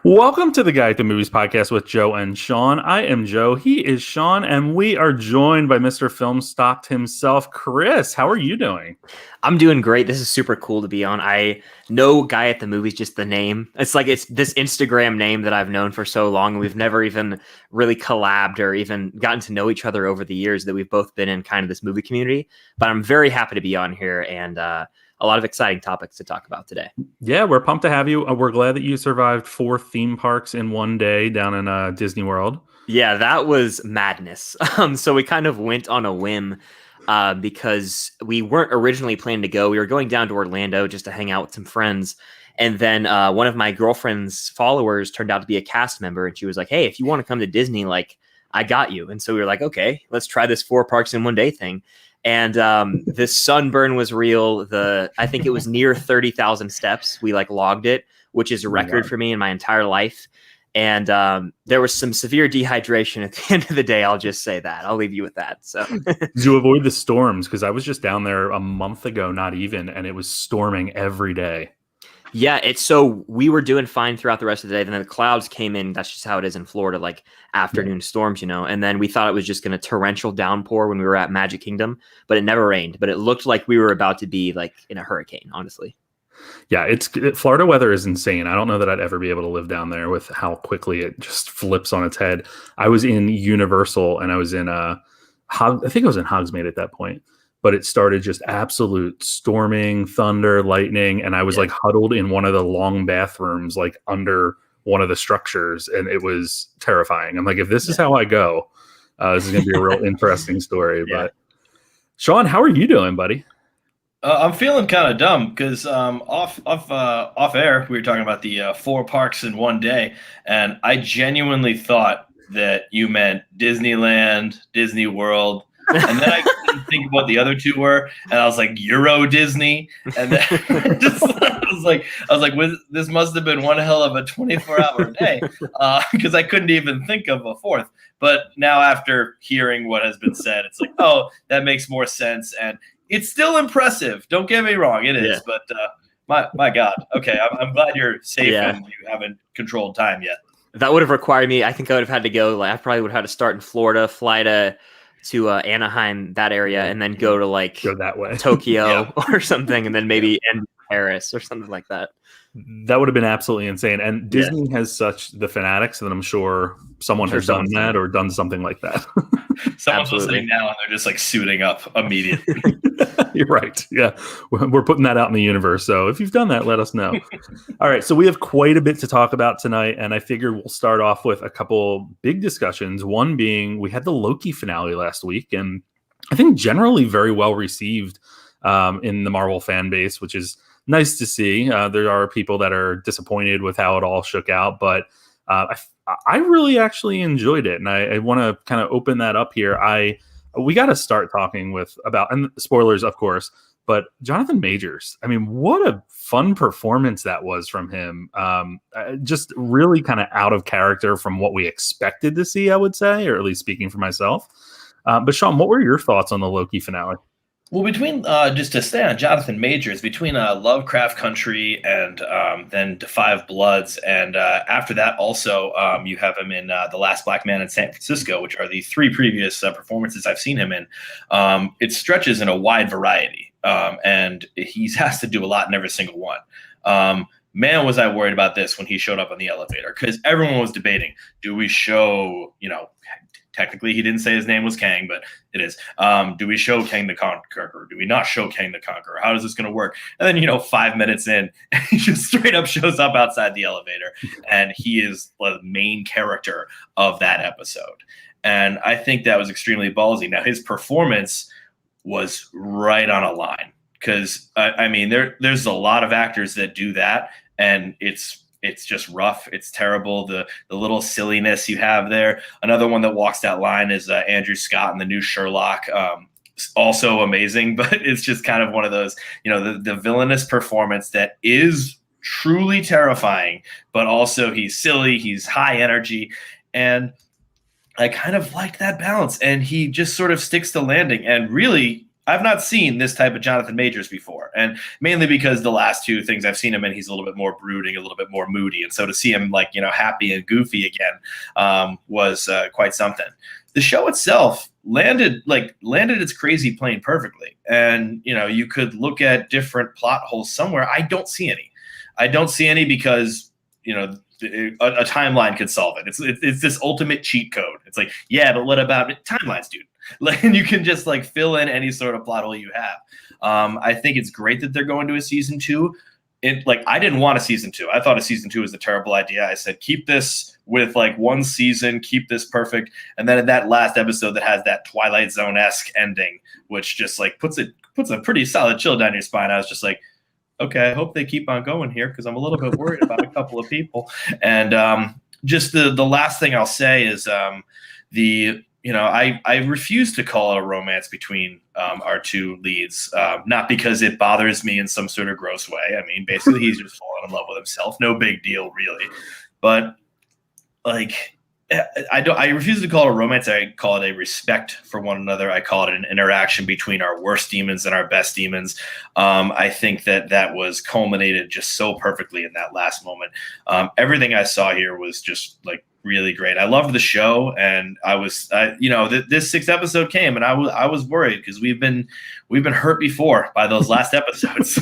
Welcome to the Guy at the Movies podcast with Joe and Sean. I am Joe. He is Sean, and we are joined by Mr. Film Stocked himself, Chris. How are you doing? I'm doing great. This is super cool to be on. I know Guy at the Movies, just the name. It's this Instagram name that I've known for so long. And we've never even really collabed or even gotten to know each other over the years that we've both been in kind of this movie community. But I'm very happy to be on here and a lot of exciting topics to talk about today. Yeah, we're pumped to have you. We're glad that you survived 4 theme parks in one day down in Disney World. Yeah, that was madness. So we kind of went on a whim because we weren't originally planning to go. We were going down to Orlando just to hang out with some friends. And then one of my girlfriend's followers turned out to be a cast member. And she was like, hey, if you want to come to Disney, like, I got you. And so we were like, okay, let's try this 4 parks in one day thing. And the sunburn was real. I think it was near 30,000 steps. We logged it, which is a record for me in my entire life. And there was some severe dehydration at the end of the day. I'll just say that. I'll leave you with that. So Did you avoid the storms? Because I was just down there a month ago, not even, and it was storming every day. Yeah, so we were doing fine throughout the rest of the day. Then the clouds came in. That's just how it is in Florida, like afternoon storms, And then we thought it was just going to torrential downpour when we were at Magic Kingdom, but it never rained. But it looked like we were about to be like in a hurricane, honestly. Yeah, Florida weather is insane. I don't know that I'd ever be able to live down there with how quickly it just flips on its head. I was in Universal and I was in I think I was in Hogsmeade at that point. But it started just absolute storming, thunder, lightning, and I was like huddled in one of the long bathrooms, like under one of the structures, and it was terrifying. I'm like, if this is how I go, this is going to be a real interesting story. But Sean, how are you doing, buddy? I'm feeling kind of dumb because off air we were talking about the 4 parks in one day, and I genuinely thought that you meant Disneyland, Disney World. And then I couldn't think of what the other 2 were, and I was like Euro Disney, and then I was like, this must have been one hell of a 24-hour day, because I couldn't even think of a 4th. But now after hearing what has been said, it's like, oh, that makes more sense, and it's still impressive. Don't get me wrong, it is, but my God, okay, I'm glad you're safe and you haven't controlled time yet. That would have required me. I think I would have had to go. I probably would have had to start in Florida, fly to Anaheim, that area, and then go to go that way, Tokyo or something, and then maybe end Paris or something like that. That would have been absolutely insane. And Disney has such the fanatics that I'm sure someone has done that or done something like that. Someone's listening now and they're just like suiting up immediately. You're right. Yeah. We're putting that out in the universe. So if you've done that, let us know. All right. So we have quite a bit to talk about tonight. And I figured we'll start off with a couple big discussions. One being we had the Loki finale last week. And I think generally very well received in the Marvel fan base, which is nice to see. There are people that are disappointed with how it all shook out. But I really actually enjoyed it. And I want to kind of open that up here. We got to start talking about, and spoilers, of course, but Jonathan Majors. I mean, what a fun performance that was from him. Just really kind of out of character from what we expected to see, I would say, or at least speaking for myself. But Sean, what were your thoughts on the Loki finale? Well, between just to stay on Jonathan Majors, between Lovecraft Country and then Da 5 Bloods, and after that also you have him in The Last Black Man in San Francisco, which are the 3 previous performances I've seen him in. It stretches in a wide variety, and he has to do a lot in every single one. Man, was I worried about this when he showed up on the elevator, because everyone was debating, do we show, technically, he didn't say his name was Kang, but it is. Do we show Kang the Conqueror? Do we not show Kang the Conqueror? How is this going to work? And then, 5 minutes in, he just straight up shows up outside the elevator, and he is the main character of that episode. And I think that was extremely ballsy. Now, his performance was right on a line, because, there's a lot of actors that do that, and it's just rough. It's terrible. The little silliness you have there. Another one that walks that line is Andrew Scott in the new Sherlock. Also amazing, but it's just kind of one of those, the villainous performance that is truly terrifying, but also he's silly. He's high energy. And I kind of liked that balance. And he just sort of sticks the landing. And really, I've not seen this type of Jonathan Majors before, and mainly because the last two things I've seen him in, he's a little bit more brooding, a little bit more moody, and so to see him like happy and goofy again was quite something. The show itself landed its crazy plane perfectly, and you could look at different plot holes somewhere. I don't see any because a timeline could solve it. It's this ultimate cheat code. It's like, yeah, but what about timelines, dude? And you can just like fill in any sort of plot hole you have. I think it's great that they're going to a season 2. I didn't want a season 2. I thought a season 2 was a terrible idea. I said, keep this with like one season, keep this perfect. And then in that last episode that has that Twilight Zone-esque ending, which just like puts a pretty solid chill down your spine. I was just like, okay, I hope they keep on going here because I'm a little bit worried about a couple of people. And just the last thing I'll say is I refuse to call it a romance between our two leads, not because it bothers me in some sort of gross way. I mean, basically, he's just falling in love with himself. No big deal, really. But I refuse to call it a romance. I call it a respect for one another. I call it an interaction between our worst demons and our best demons. I think that was culminated just so perfectly in that last moment. Everything I saw here was just like really great. I loved the show, and this 6th episode came, and I was worried because we've been hurt before by those last episodes.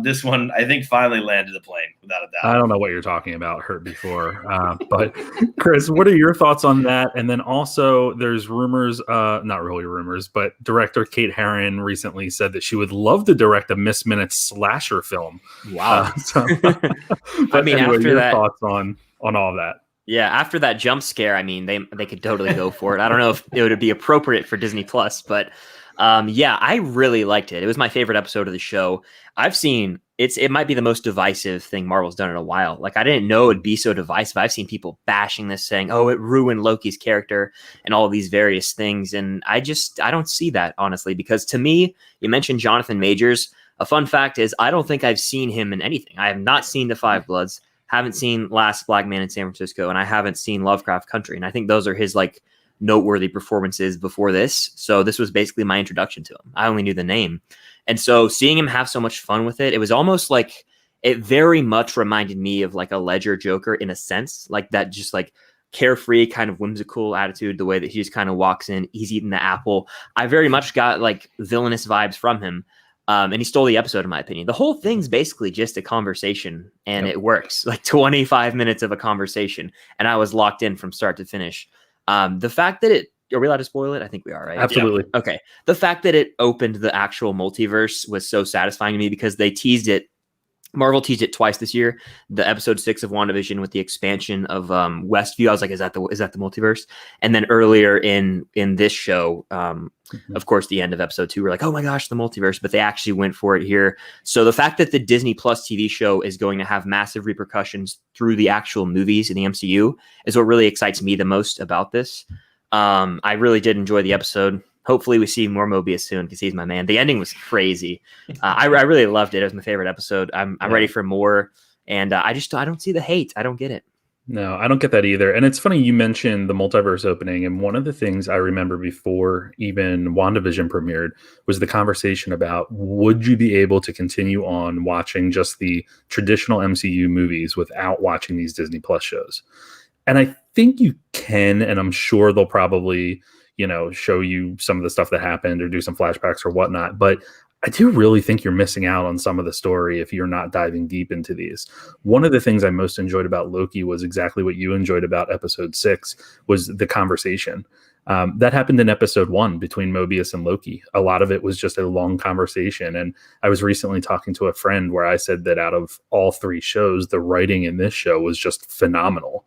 This one I think finally landed the plane without a doubt. I don't know what you're talking about, hurt before, but Chris, what are your thoughts on that? And then also, there's rumors, not really rumors, but director Kate Herron recently said that she would love to direct a Miss Minutes slasher film. Wow! I mean, anyway, after that, thoughts on all of that? Yeah, after that jump scare, I mean, they could totally go for it. I don't know if it would be appropriate for Disney Plus, but yeah, I really liked it. It was my favorite episode of the show. I've seen it might be the most divisive thing Marvel's done in a while. Like, I didn't know it'd be so divisive. I've seen people bashing this, saying, "Oh, it ruined Loki's character," and all of these various things. And I don't see that, honestly, because to me, you mentioned Jonathan Majors. A fun fact is, I don't think I've seen him in anything. I have not seen The Five Bloods. Haven't seen Last Black Man in San Francisco, and I haven't seen Lovecraft Country. And I think those are his like noteworthy performances before this. So this was basically my introduction to him. I only knew the name. And so seeing him have so much fun with it, it was almost like it very much reminded me of like a Ledger Joker in a sense, like that just like carefree kind of whimsical attitude, the way that he just kind of walks in, he's eating the apple. I very much got like villainous vibes from him. And he stole the episode, in my opinion. The whole thing's basically just a conversation, and It works. Like 25 minutes of a conversation, and I was locked in from start to finish. The fact that are we allowed to spoil it? I think we are, right? Absolutely. Yeah. Okay. The fact that it opened the actual multiverse was so satisfying to me because they teased it. Marvel teased it twice this year. The episode 6 of WandaVision with the expansion of Westview. I was like, is that the multiverse? And then earlier in this show, of course, the end of episode 2, we're like, oh my gosh, the multiverse. But they actually went for it here. So the fact that the Disney Plus TV show is going to have massive repercussions through the actual movies in the MCU is what really excites me the most about this. I really did enjoy the episode. Hopefully we see more Mobius soon because he's my man. The ending was crazy. I really loved it. It was my favorite episode. I'm ready for more. And I don't see the hate. I don't get it. No, I don't get that either. And it's funny you mentioned the multiverse opening. And one of the things I remember before even WandaVision premiered was the conversation about, would you be able to continue on watching just the traditional MCU movies without watching these Disney Plus shows? And I think you can, and I'm sure they'll probably show you some of the stuff that happened or do some flashbacks or whatnot. But I do really think you're missing out on some of the story if you're not diving deep into these. One of the things I most enjoyed about Loki was exactly what you enjoyed about episode 6, was the conversation. That happened in episode 1 between Mobius and Loki. A lot of it was just a long conversation. And I was recently talking to a friend where I said that out of all 3 shows, the writing in this show was just phenomenal.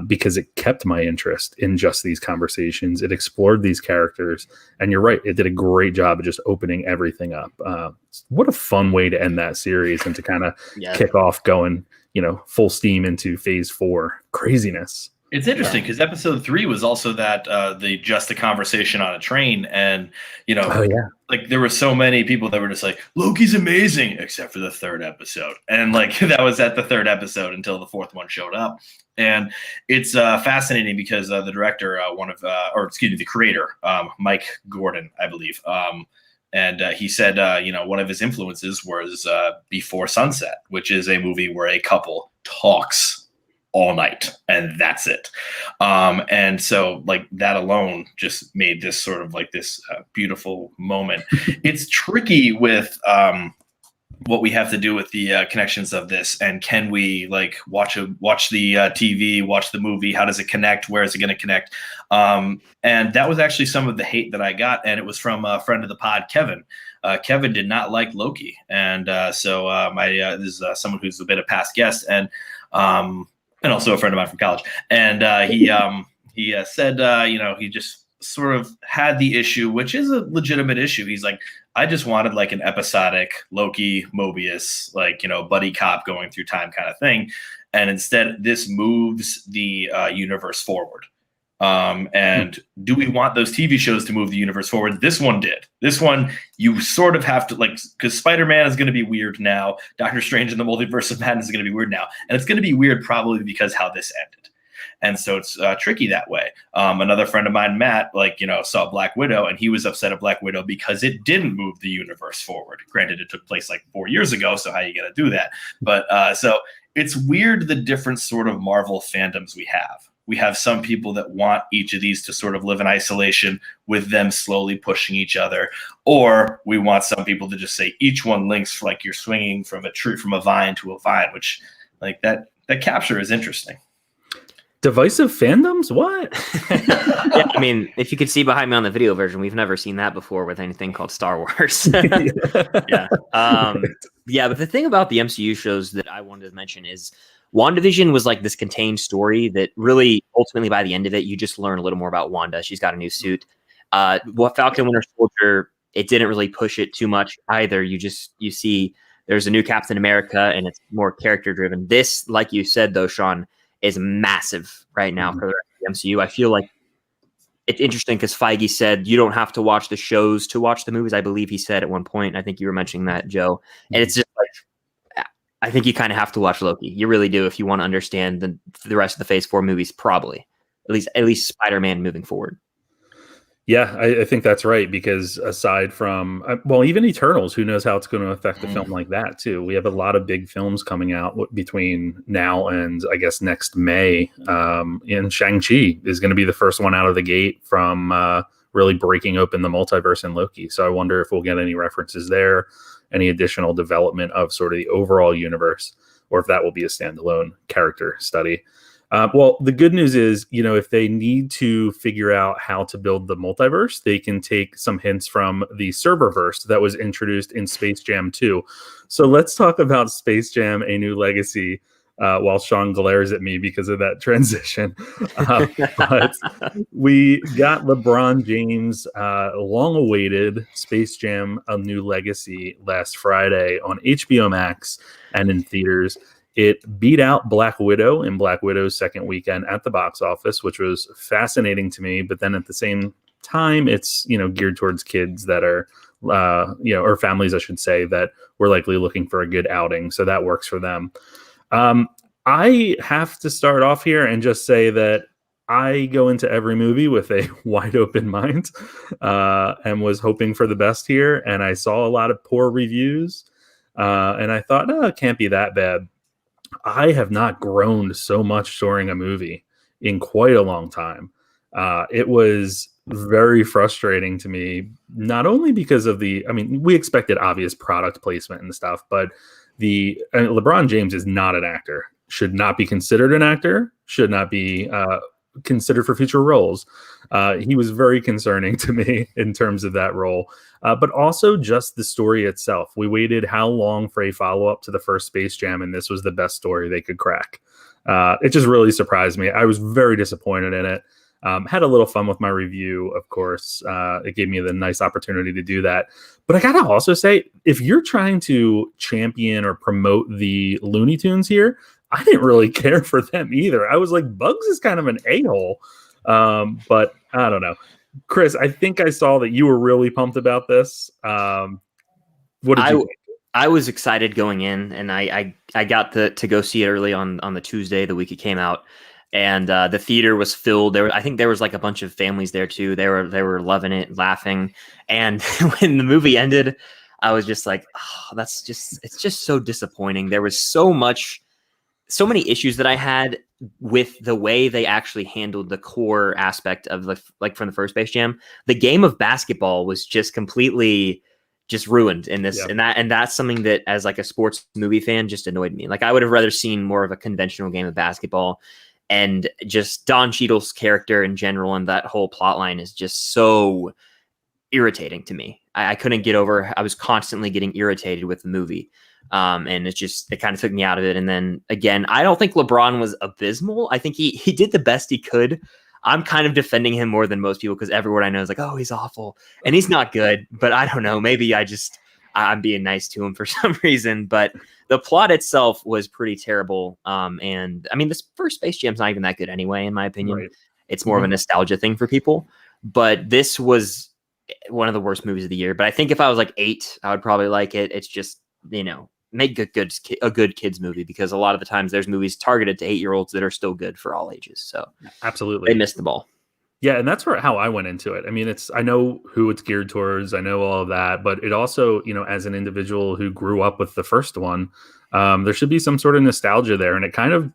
Because it kept my interest in just these conversations. It explored these characters. And you're right, it did a great job of just opening everything up. What a fun way to end that series and to kind of kick off going, full steam into phase 4. Craziness. It's interesting because episode 3 was also that the just a conversation on a train, and Oh yeah. like there were so many people that were just like Loki's amazing, except for the third episode, and like that was at the third episode until the fourth one showed up, and it's fascinating because the director, the creator, Mike Gordon, I believe, and he said one of his influences was Before Sunset, which is a movie where a couple talks all night and that's it, and so like that alone just made this sort of like this beautiful moment. It's tricky with what we have to do with the connections of this, and can we like watch the TV, watch the movie, how does it connect, where is it going to connect, and that was actually some of the hate that I got, and it was from a friend of the pod, Kevin. Kevin did not like Loki, and this is someone who's a bit of past guest, and also a friend of mine from college. And he said, he just sort of had the issue, which is a legitimate issue. He's like, I just wanted like an episodic Loki, Mobius, like, buddy cop going through time kind of thing. And instead, this moves the universe forward. And do we want those TV shows to move the universe forward? This one did. This one, you sort of have to, like, because Spider-Man is going to be weird now. Doctor Strange and the Multiverse of Madness is going to be weird now. And it's going to be weird probably because how this ended. And so it's tricky that way. Another friend of mine, Matt, saw Black Widow, and he was upset at Black Widow because it didn't move the universe forward. Granted, it took place like 4 years ago, so how are you going to do that? But so it's weird the different sort of Marvel fandoms we have. We have some people that want each of these to sort of live in isolation with them slowly pushing each other. Or we want some people to just say each one links like you're swinging from a tree, from a vine to a vine, which like that capture is interesting. Divisive fandoms? What? Yeah, I mean, if you could see behind me on the video version, we've never seen that before with anything called Star Wars. Yeah. But the thing about the MCU shows that I wanted to mention is WandaVision was like this contained story that really ultimately by the end of it, you just learn a little more about Wanda. She's got a new suit. Falcon Winter Soldier, it didn't really push it too much either. You see there's a new Captain America and it's more character driven. This, like you said though, Sean, is massive right now for the rest of the MCU. I feel like it's interesting because Feige said you don't have to watch the shows to watch the movies. I believe he said at one point. I think you were mentioning that, Joe. And it's just like, I think you kind of have to watch Loki. You really do if you want to understand the rest of the Phase 4 movies, probably. At least Spider-Man moving forward. Yeah, I think that's right, because aside from, even Eternals, who knows how it's going to affect a film like that, too. We have a lot of big films coming out between now and, I guess, next May. And Shang-Chi is going to be the first one out of the gate from really breaking open the multiverse in Loki. So I wonder if we'll get any references there, any additional development of sort of the overall universe, or if that will be a standalone character study. The good news is, if they need to figure out how to build the multiverse, they can take some hints from the serververse that was introduced in Space Jam 2. So let's talk about Space Jam: A New Legacy while Sean glares at me because of that transition. But we got LeBron James' long-awaited Space Jam: A New Legacy last Friday on HBO Max and in theaters. It beat out Black Widow in Black Widow's second weekend at the box office, which was fascinating to me. But then at the same time, it's, geared towards kids that are, or families, I should say, that were likely looking for a good outing. So that works for them. I have to start off here and just say that I go into every movie with a wide open mind and was hoping for the best here. And I saw a lot of poor reviews and I thought, no, it can't be that bad. I have not groaned so much during a movie in quite a long time. It was very frustrating to me, not only because of we expected obvious product placement and stuff, but LeBron James is not an actor, should not be considered an actor, should not be considered for future roles. He was very concerning to me in terms of that role, but also just the story itself. We waited how long for a follow-up to the first Space Jam, and this was the best story they could crack. It just really surprised me. I was very disappointed in it. Had a little fun with my review, of course. It gave me the nice opportunity to do that. But I gotta also say, if you're trying to champion or promote the Looney Tunes here, I didn't really care for them either. I was like, Bugs is kind of an a-hole. But I don't know. Chris, I think I saw that you were really pumped about this. What did you think? I was excited going in, and I got to go see it early on the Tuesday, the week it came out, and the theater was filled. I think there was like a bunch of families there too. They were loving it, laughing, and when the movie ended, I was just like, oh, it's just so disappointing. There was so many issues that I had with the way they actually handled the core aspect of from the first Space Jam. The game of basketball was just completely just ruined in this. Yeah. And that's something that, as like a sports movie fan, just annoyed me. Like, I would have rather seen more of a conventional game of basketball, and just Don Cheadle's character in general and that whole plot line is just so irritating to me. I couldn't get over. I was constantly getting irritated with the movie. And it kind of took me out of it. And then again, I don't think LeBron was abysmal. I think he did the best he could. I'm kind of defending him more than most people because everyone I know is like, oh, he's awful. And he's not good. But I don't know. Maybe I'm being nice to him for some reason. But the plot itself was pretty terrible. And I mean, this first Space Jam's not even that good anyway, in my opinion. Right. It's more of a nostalgia thing for people. But this was one of the worst movies of the year. But I think if I was like 8, I would probably like it. It's just, make a good kids movie, because a lot of the times there's movies targeted to 8-year-olds that are still good for all ages. So absolutely, they missed the ball. Yeah, and that's how I went into it. I mean, I know who it's geared towards, I know all of that, but it also, as an individual who grew up with the first one, there should be some sort of nostalgia there, and it kind of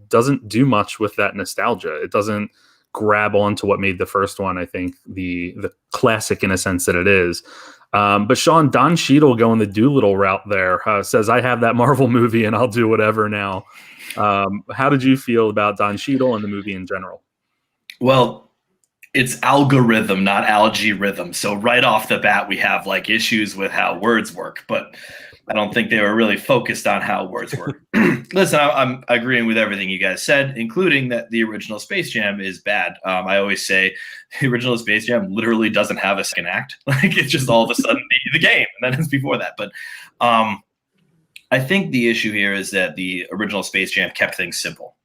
doesn't do much with that nostalgia. It doesn't grab onto what made the first one, I think, the classic in a sense that it is. But Sean, Don Cheadle going the Doolittle route there, says, I have that Marvel movie and I'll do whatever now. How did you feel about Don Cheadle and the movie in general? Well, it's algorithm, not algae rhythm. So right off the bat, we have like issues with how words work, but I don't think they were really focused on how words work. Listen, I'm agreeing with everything you guys said, including that the original Space Jam is bad. I always say the original Space Jam literally doesn't have a second act. Like, it's just all of a sudden the game, and then it's before that. But I think the issue here is that the original Space Jam kept things simple.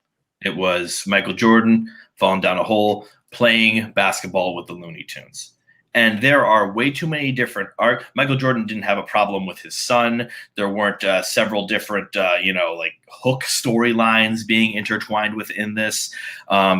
It was Michael Jordan falling down a hole, playing basketball with the Looney Tunes. And there are way too many different Michael Jordan didn't have a problem with his son. There weren't several different, like hook storylines being intertwined within this.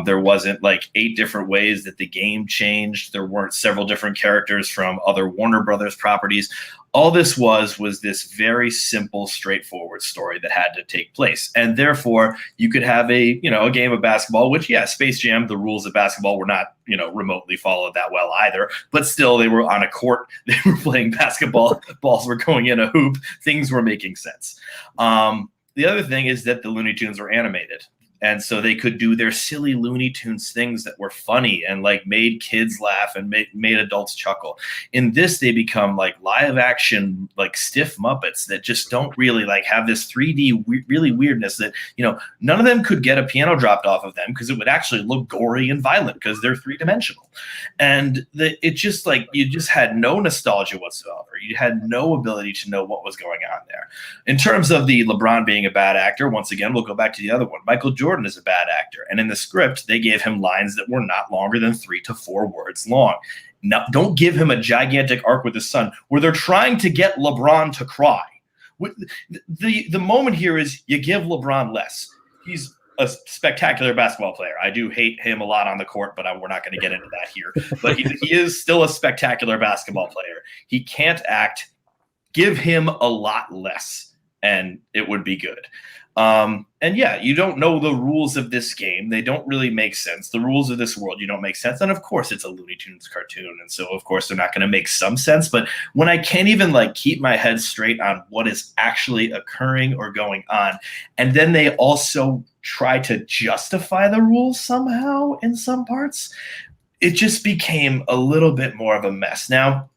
There wasn't like 8 different ways that the game changed. There weren't several different characters from other Warner Brothers properties. All this was this very simple, straightforward story that had to take place. And therefore, you could have a game of basketball, which, yeah, Space Jam, the rules of basketball were not, remotely followed that well either. But still, they were on a court. They were playing basketball. Balls were going in a hoop. Things were making sense. The other thing is that the Looney Tunes were animated. And so they could do their silly Looney Tunes things that were funny and like made kids laugh and made adults chuckle. In this, they become like live action, like stiff Muppets that just don't really like have this 3D really weirdness that, none of them could get a piano dropped off of them because it would actually look gory and violent because they're 3-dimensional. And it just like, you just had no nostalgia whatsoever. You had no ability to know what was going on there. In terms of the LeBron being a bad actor, once again, we'll go back to the other one. Michael Jordan is a bad actor. And in the script, they gave him lines that were not longer than 3 to 4 words long. Now, don't give him a gigantic arc with his son where they're trying to get LeBron to cry. The moment here is you give LeBron less. He's a spectacular basketball player. I do hate him a lot on the court, but we're not going to get into that here. But he is still a spectacular basketball player. He can't act. Give him a lot less, and it would be good. And yeah, you don't know the rules of this game. They don't really make sense. The rules of this world, you don't make sense. And of course, it's a Looney Tunes cartoon. And so, of course, they're not going to make some sense. But when I can't even like keep my head straight on what is actually occurring or going on, and then they also try to justify the rules somehow in some parts, it just became a little bit more of a mess. Now,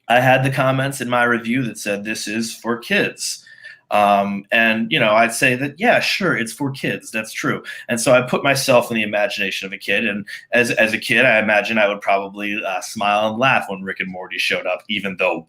I had the comments in my review that said this is for kids. And I'd say that, yeah, sure, it's for kids. That's true. And so I put myself in the imagination of a kid, and as a kid, I imagine I would probably smile and laugh when Rick and Morty showed up. Even though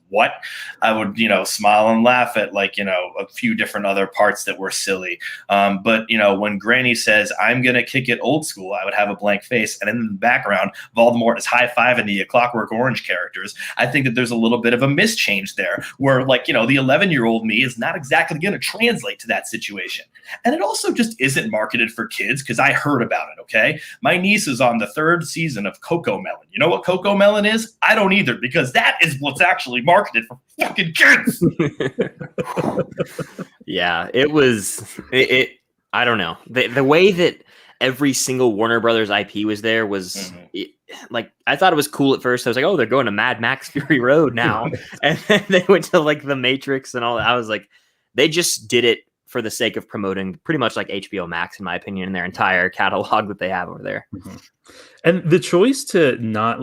I would smile and laugh at a few different other parts that were silly. But when Granny says, "I'm gonna kick it old school," I would have a blank face, and in the background, Voldemort is high-fiving the Clockwork Orange characters. I think that there's a little bit of a mischange there, where the 11-year-old me is not exactly going to translate to that situation. And it also just isn't marketed for kids, because I heard about it. Okay, my niece is on the 3rd season of Coco Melon. You know what Coco Melon is? I don't either, because that is what's actually marketed for fucking kids. Yeah, it was. I don't know, the way that every single Warner Brothers IP was there was I thought it was cool at first. I was like, oh, they're going to Mad Max Fury Road now, and then they went to the Matrix and all that. I was like, they just did it for the sake of promoting pretty much like HBO Max, in my opinion, in their entire catalog that they have over there. And the choice to not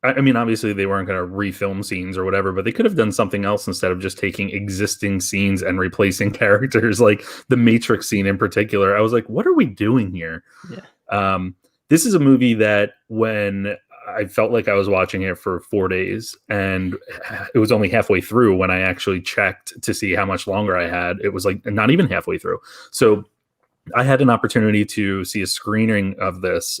I mean, obviously they weren't going to refilm scenes or whatever, but they could have done something else instead of just taking existing scenes and replacing characters, like the Matrix scene in particular. I was like, what are we doing here? Yeah. This is a movie that when I felt like I was watching it for 4 days, and it was only halfway through when I actually checked to see how much longer I had. It was not even halfway through. So I had an opportunity to see a screening of this,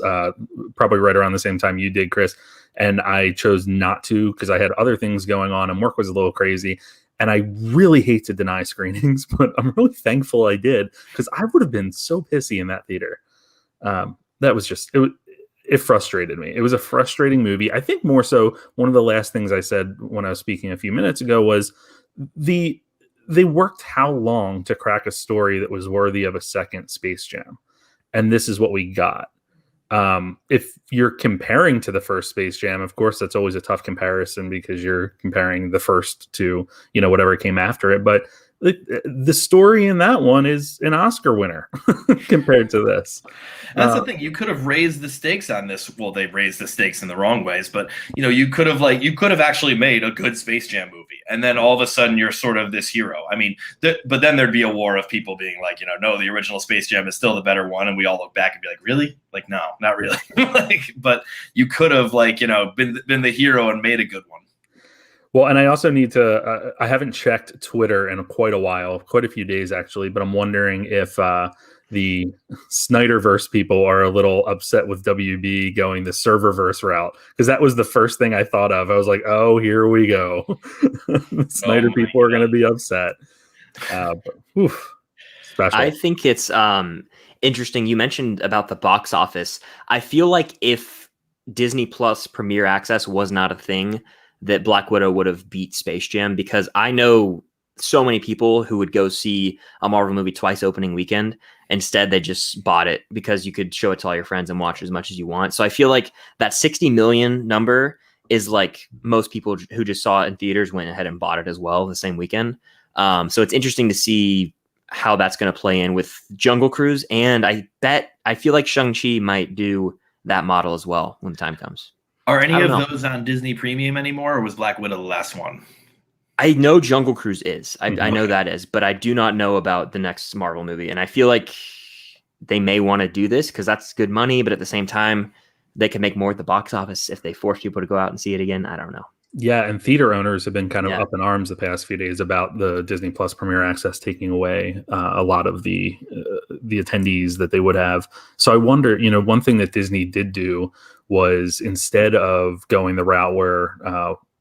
probably right around the same time you did, Chris. And I chose not to because I had other things going on and work was a little crazy. And I really hate to deny screenings, but I'm really thankful I did, because I would have been so pissy in that theater. That was just, it frustrated me. It was a frustrating movie. I think more so one of the last things I said when I was speaking a few minutes ago was they worked how long to crack a story that was worthy of a second Space Jam. And this is what we got. If you're comparing to the first Space Jam, of course, that's always a tough comparison because you're comparing the first to, whatever came after it. But the story in that one is an Oscar winner compared to this. That's the thing. You could have raised the stakes on this. Well, they raised the stakes in the wrong ways, but you could have actually made a good Space Jam movie, and then all of a sudden you're sort of this hero. I mean, but then there'd be a war of people being like, no, the original Space Jam is still the better one, and we all look back and be like, really? Like, no, not really. But you could have been the hero and made a good one. Well, and I also need to, I haven't checked Twitter in quite a few days actually, but I'm wondering if the Snyderverse people are a little upset with WB going the serververse route, because that was the first thing I thought of. I was like, oh, here we go. The Snyder people are going to be upset. Special. I think it's interesting. You mentioned about the box office. I feel like if Disney Plus Premier Access was not a thing, that Black Widow would have beat Space Jam, because I know so many people who would go see a Marvel movie twice opening weekend. Instead, they just bought it because you could show it to all your friends and watch as much as you want. So I feel like that 60 million number is like most people who just saw it in theaters went ahead and bought it as well the same weekend. So it's interesting to see how that's going to play in with Jungle Cruise. And I feel like Shang-Chi might do that model as well when the time comes. Are any of those on Disney Premium anymore, or was Black Widow the last one? I know Jungle Cruise is. I know that is, but I do not know about the next Marvel movie. And I feel like they may want to do this because that's good money, but at the same time, they can make more at the box office if they force people to go out and see it again. I don't know. Yeah, and theater owners have been kind of up in arms the past few days about the Disney Plus Premier Access taking away a lot of the attendees that they would have. So I wonder, one thing that Disney did do was, instead of going the route where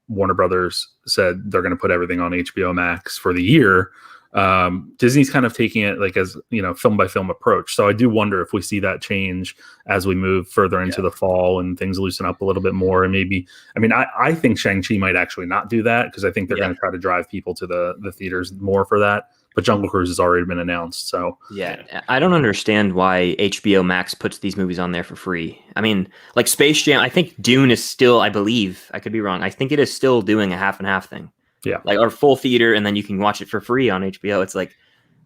Warner Brothers said they're going to put everything on HBO Max for the year, Disney's kind of taking it as film by film approach. So I do wonder if we see that change as we move further into the fall and things loosen up a little bit more. And maybe, I think Shang-Chi might actually not do that, because I think they're going to try to drive people to the theaters more for that. But Jungle Cruise has already been announced. So yeah, I don't understand why HBO Max puts these movies on there for free. I mean, like Space Jam, I think Dune is still, I believe, I could be wrong, I think it is still doing a half and half thing. Yeah, like our full theater, and then you can watch it for free on HBO. It's like,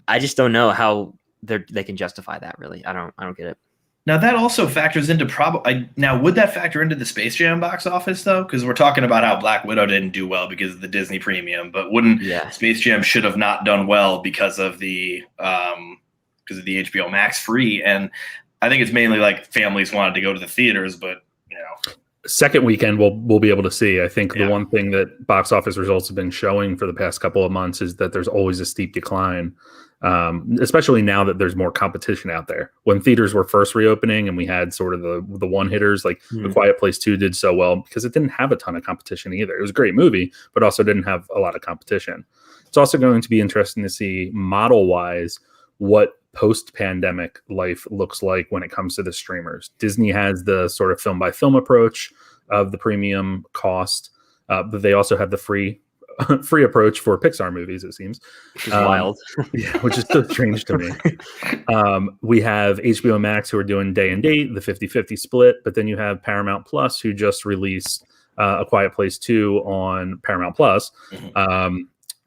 I just don't know how they can justify that. Really, I don't get it. Now that also factors into now would that factor into the Space Jam box office though? Because we're talking about how Black Widow didn't do well because of the Disney premium, but wouldn't Space Jam should have not done well because of the HBO Max free? And I think it's mainly like families wanted to go to the theaters, but second weekend we'll be able to see. I think the one thing that box office results have been showing for the past couple of months is that there's always a steep decline. Especially now that there's more competition out there. When theaters were first reopening and we had sort of the one hitters, like A Quiet Place 2 did so well because it didn't have a ton of competition either. It was a great movie, but also didn't have a lot of competition. It's also going to be interesting to see model wise what post-pandemic life looks like when it comes to the streamers. Disney has the sort of film by film approach of the premium cost, but they also have the free approach for Pixar movies, it seems. Which is wild. Yeah, which is so strange to me. We have HBO Max who are doing day and date, the 50-50 split, but then you have Paramount Plus who just released A Quiet Place 2 on Paramount Plus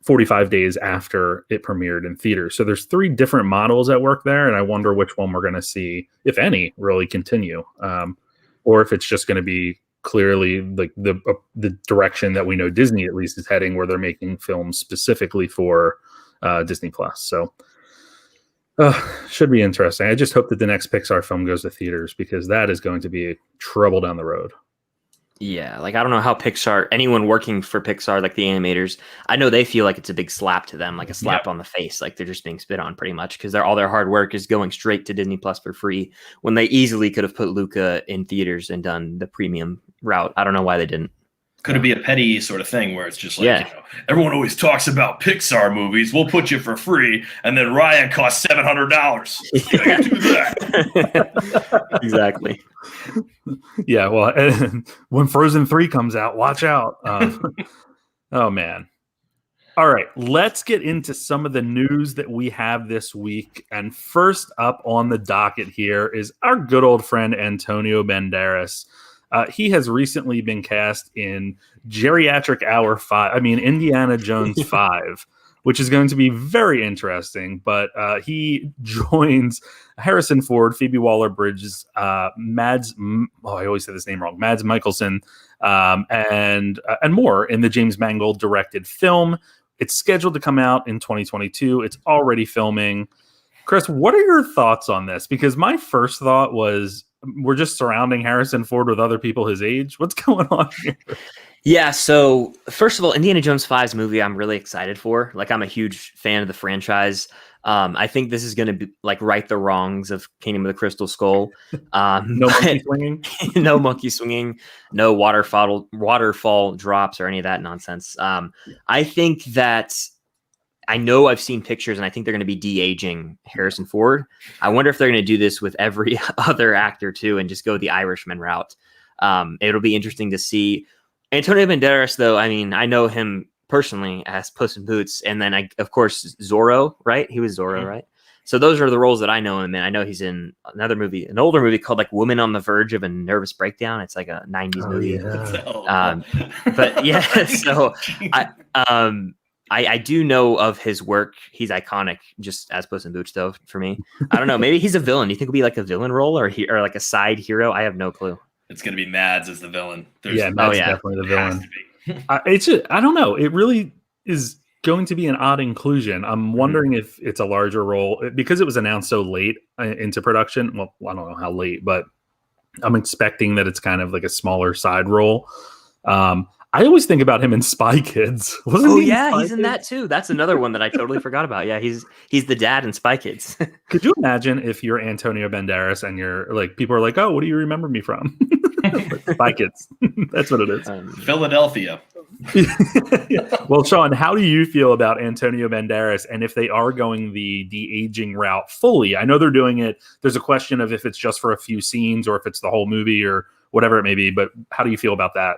45 days after it premiered in theaters. So there's 3 different models at work there, and I wonder which one we're going to see, if any, really continue, or if it's just going to be clearly like the direction that we know Disney at least is heading, where they're making films specifically for Disney Plus. So should be interesting. I just hope that the next Pixar film goes to theaters because that is going to be trouble down the road. Yeah, like I don't know how anyone working for Pixar, like the animators, I know they feel like it's a big slap to them, like a slap on the face, like they're just being spit on pretty much because all their hard work is going straight to Disney Plus for free when they easily could have put Luca in theaters and done the premium route. I don't know why they didn't. Could it be a petty sort of thing where it's just like, everyone always talks about Pixar movies. We'll put you for free, and then Ryan costs $700. You can't do that. Exactly. Yeah, well, when Frozen 3 comes out, watch out. Oh, man. All right, let's get into some of the news that we have this week. And first up on the docket here is our good old friend Antonio Banderas. He has recently been cast in Indiana Jones 5, which is going to be very interesting. But he joins Harrison Ford, Phoebe Waller-Bridge, Mads Mikkelsen, and more in the James Mangold directed film. It's scheduled to come out in 2022. It's already filming. Chris, what are your thoughts on this? Because my first thought was, we're just surrounding Harrison Ford with other people his age. What's going on here? Yeah, so first of all, Indiana Jones 5's movie I'm really excited for. Like, I'm a huge fan of the franchise. I think this is going to be like right the wrongs of Kingdom of the Crystal Skull. No monkey swinging? No monkey swinging, no waterfall drops or any of that nonsense. I think that I know I've seen pictures and I think they're going to be de-aging Harrison Ford. I wonder if they're going to do this with every other actor too and just go the Irishman route. It'll be interesting to see. Antonio Banderas, though, I mean, I know him personally as Puss in Boots, and then of course Zorro, right? He was Zorro, right? So those are the roles that I know him in. I know he's in another movie, an older movie called like Woman on the Verge of a Nervous Breakdown. It's like a 90s movie. Yeah. But yeah, so I do know of his work. He's iconic just as Puss in Boots, though, for me. I don't know. Maybe he's a villain. Do you think it'll be like a villain role or like a side hero? I have no clue. It's going to be Mads as the villain. Mads definitely the villain. I don't know. It really is going to be an odd inclusion. I'm wondering if it's a larger role because it was announced so late into production. Well, I don't know how late, but I'm expecting that it's kind of like a smaller side role. I always think about him in Spy Kids. He's in that too. That's another one that I totally forgot about. Yeah, he's the dad in Spy Kids. Could you imagine if you're Antonio Banderas and you're like, people are like, "Oh, what do you remember me from?" Spy Kids. That's what it is. Philadelphia. Well, Sean, how do you feel about Antonio Banderas and if they are going the de-aging route fully? I know they're doing it. There's a question of if it's just for a few scenes or if it's the whole movie or whatever it may be. But how do you feel about that?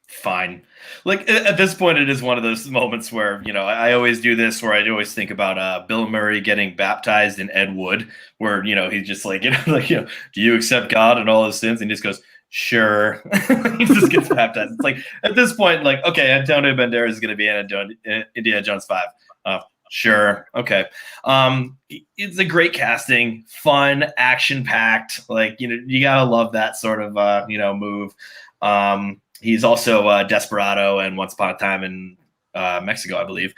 Fine. Like at this point, it is one of those moments where, I always do this where I always think about Bill Murray getting baptized in Ed Wood, where, he's just like, do you accept God and all his sins? And he just goes, sure. He just gets baptized. It's like at this point, like, okay, Antonio Banderas is going to be in Indiana Jones 5. Sure. Okay. It's a great casting, fun, action packed. Like, you gotta love that sort of move. He's also Desperado and Once Upon a Time in Mexico, I believe.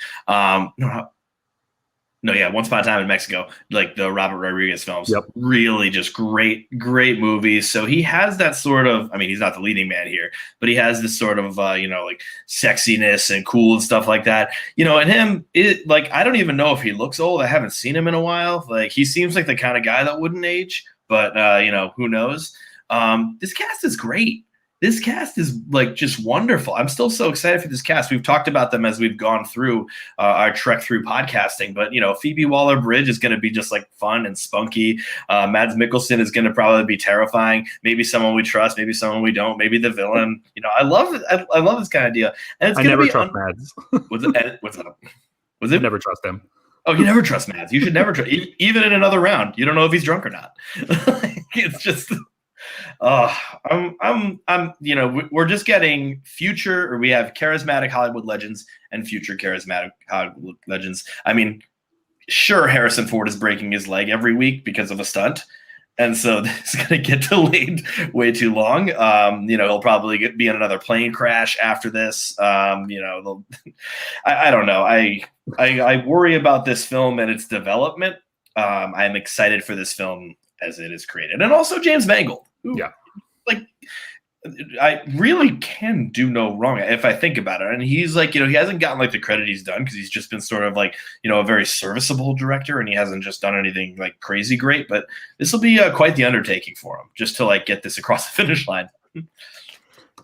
No, yeah, Once Upon a Time in Mexico, like the Robert Rodriguez films. Yep. Really just great movies. So he has that sort of, I mean, he's not the leading man here, but he has this sort of, like sexiness and cool and stuff like that. And him, I don't even know if he looks old. I haven't seen him in a while. Like, he seems like the kind of guy that wouldn't age, but, who knows? This cast is great. This cast is like just wonderful. I'm still so excited for this cast. We've talked about them as we've gone through our trek through podcasting, but Phoebe Waller-Bridge is going to be just like fun and spunky. Mads Mikkelsen is going to probably be terrifying. Maybe someone we trust, maybe someone we don't, maybe the villain. I love it. I love this kind of deal. And it's I never trust Mads. Was it? I never trust him. Oh, you never trust Mads. You should never trust, even in another round. You don't know if he's drunk or not. It's just. We're just getting future, or we have charismatic Hollywood legends and future charismatic Hollywood legends. I mean, sure, Harrison Ford is breaking his leg every week because of a stunt, and so this is going to get delayed way too long. He'll probably be in another plane crash after this. I don't know. I worry about this film and its development. I'm excited for this film as it is created, and also James Mangold. Yeah. Like, I really can do no wrong if I think about it. And he's like, he hasn't gotten like the credit he's done because he's just been sort of like, a very serviceable director, and he hasn't just done anything like crazy great. But this will be quite the undertaking for him just to like get this across the finish line.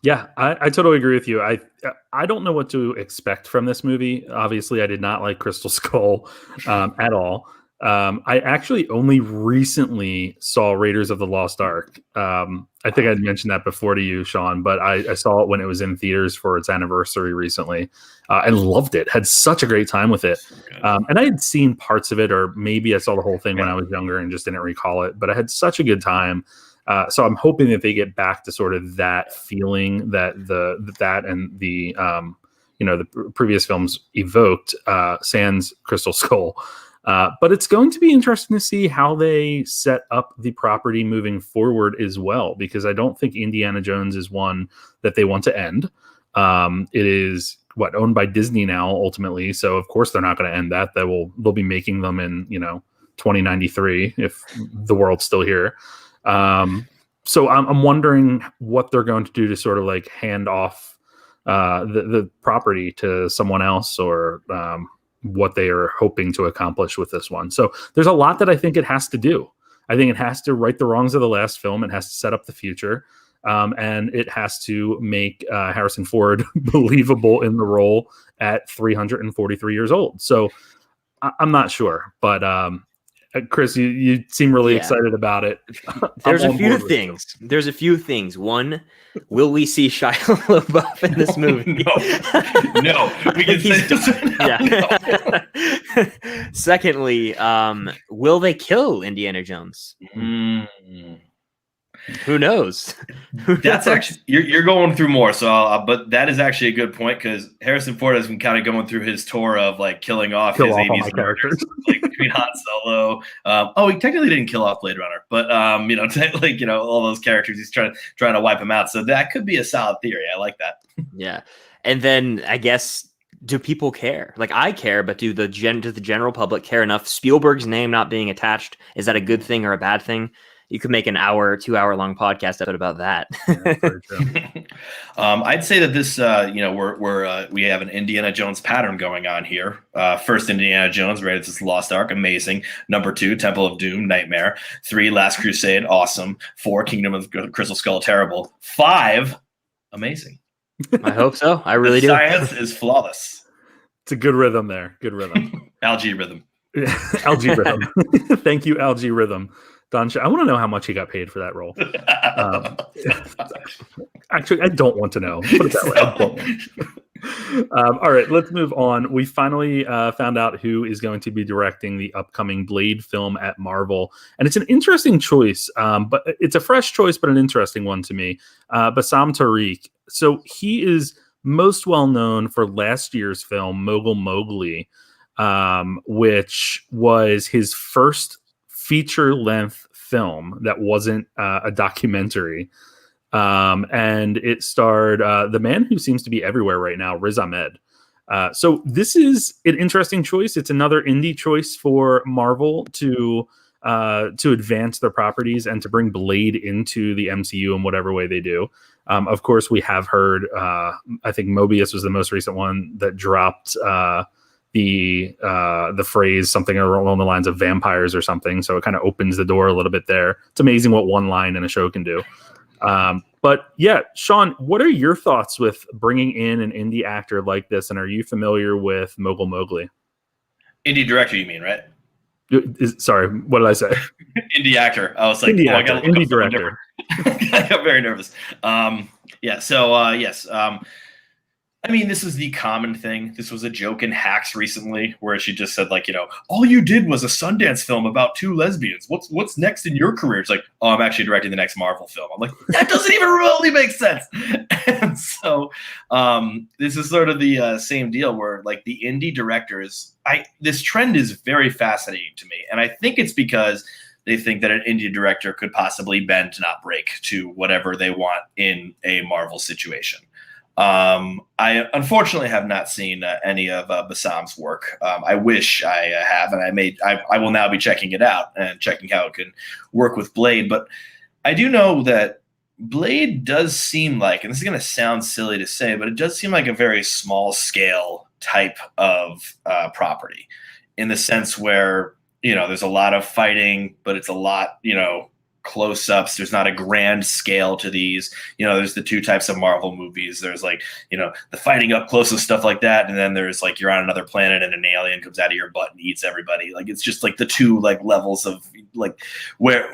Yeah, I totally agree with you. I don't know what to expect from this movie. Obviously, I did not like Crystal Skull at all. I actually only recently saw Raiders of the Lost Ark. I think I'd mentioned that before to you, Sean, but I saw it when it was in theaters for its anniversary recently and loved it. Had such a great time with it. And I had seen parts of it, or maybe I saw the whole thing when I was younger and just didn't recall it, but I had such a good time. So I'm hoping that they get back to sort of that feeling that that and the previous films evoked, sans Crystal Skull. But it's going to be interesting to see how they set up the property moving forward as well, because I don't think Indiana Jones is one that they want to end. It is owned by Disney now ultimately, so of course they're not going to end that. They'll be making them in 2093 if the world's still here. So I'm wondering what they're going to do to sort of like hand off the property to someone else, or what they are hoping to accomplish with this one. So there's a lot that I think it has to do. I think it has to right the wrongs of the last film. It has to set up the future. And it has to make Harrison Ford believable in the role at 343 years old. So I'm not sure, but Chris, you seem really excited about it. There's a few things. One, will we see Shia LaBeouf in this movie? No. We can say this. No. Secondly, will they kill Indiana Jones? Who knows? That's actually you're going through more. So, but that is actually a good point, because Harrison Ford has been kind of going through his tour of like killing off his 80s characters, like between Han Solo. He technically didn't kill off Blade Runner, but all those characters he's trying to wipe them out. So that could be a solid theory. I like that. Yeah, and then I guess, do people care? Like, I care, but do the general public care enough? Spielberg's name not being attached, is that a good thing or a bad thing? You could make an 2-hour long podcast episode about that. I'd say that this, we have an Indiana Jones pattern going on here. First, Indiana Jones, right? It's this Lost Ark, amazing. Number 2, Temple of Doom, nightmare. 3, Last Crusade, awesome. 4, Kingdom of Crystal Skull, terrible. 5, amazing. I hope so. I really do. Science is flawless. It's a good rhythm there. Good rhythm. Algae rhythm. Algae rhythm. Thank you, Algae rhythm. Don, I want to know how much he got paid for that role. Actually, I don't want to know. Put it that way. All right, let's move on. We finally found out who is going to be directing the upcoming Blade film at Marvel. And it's an interesting choice, but it's a fresh choice, but an interesting one to me. Bassam Tariq. So he is most well known for last year's film, Mogul Mowgli. which was his first feature-length film that wasn't a documentary. And it starred the man who seems to be everywhere right now, Riz Ahmed. So this is an interesting choice. It's another indie choice for Marvel to advance their properties and to bring Blade into the MCU in whatever way they do. Of course, we have heard, I think Mobius was the most recent one that dropped the phrase something along the lines of vampires or something. So it kind of opens the door a little bit there. It's amazing what one line in a show can do. But yeah, Sean, what are your thoughts with bringing in an indie actor like this? And are you familiar with Mogul Mowgli? Indie director, you mean, right? Sorry, what did I say? Indie actor. I was like, indie oh, actor, I got to look indie up someone director. different. I got very nervous. Yes. I mean, this is the common thing. This was a joke in Hacks recently where she just said, like, all you did was a Sundance film about two lesbians. What's next in your career? It's like, oh, I'm actually directing the next Marvel film. I'm like, that doesn't even remotely make sense. And so this is sort of the same deal where, like, the indie directors, this trend is very fascinating to me. And I think it's because they think that an indie director could possibly bend, not break, to whatever they want in a Marvel situation. I unfortunately have not seen any of Bassam's work. I wish I have, and I will now be checking it out and checking how it can work with Blade. But I do know that Blade does seem like, and this is going to sound silly to say, but it does seem like a very small scale type of property, in the sense where, there's a lot of fighting, but it's a lot, close-ups. There's not a grand scale to these. There's the two types of Marvel movies. There's like, the fighting up close and stuff like that, and then there's like, you're on another planet and an alien comes out of your butt and eats everybody. Like, it's just like the two like levels of like where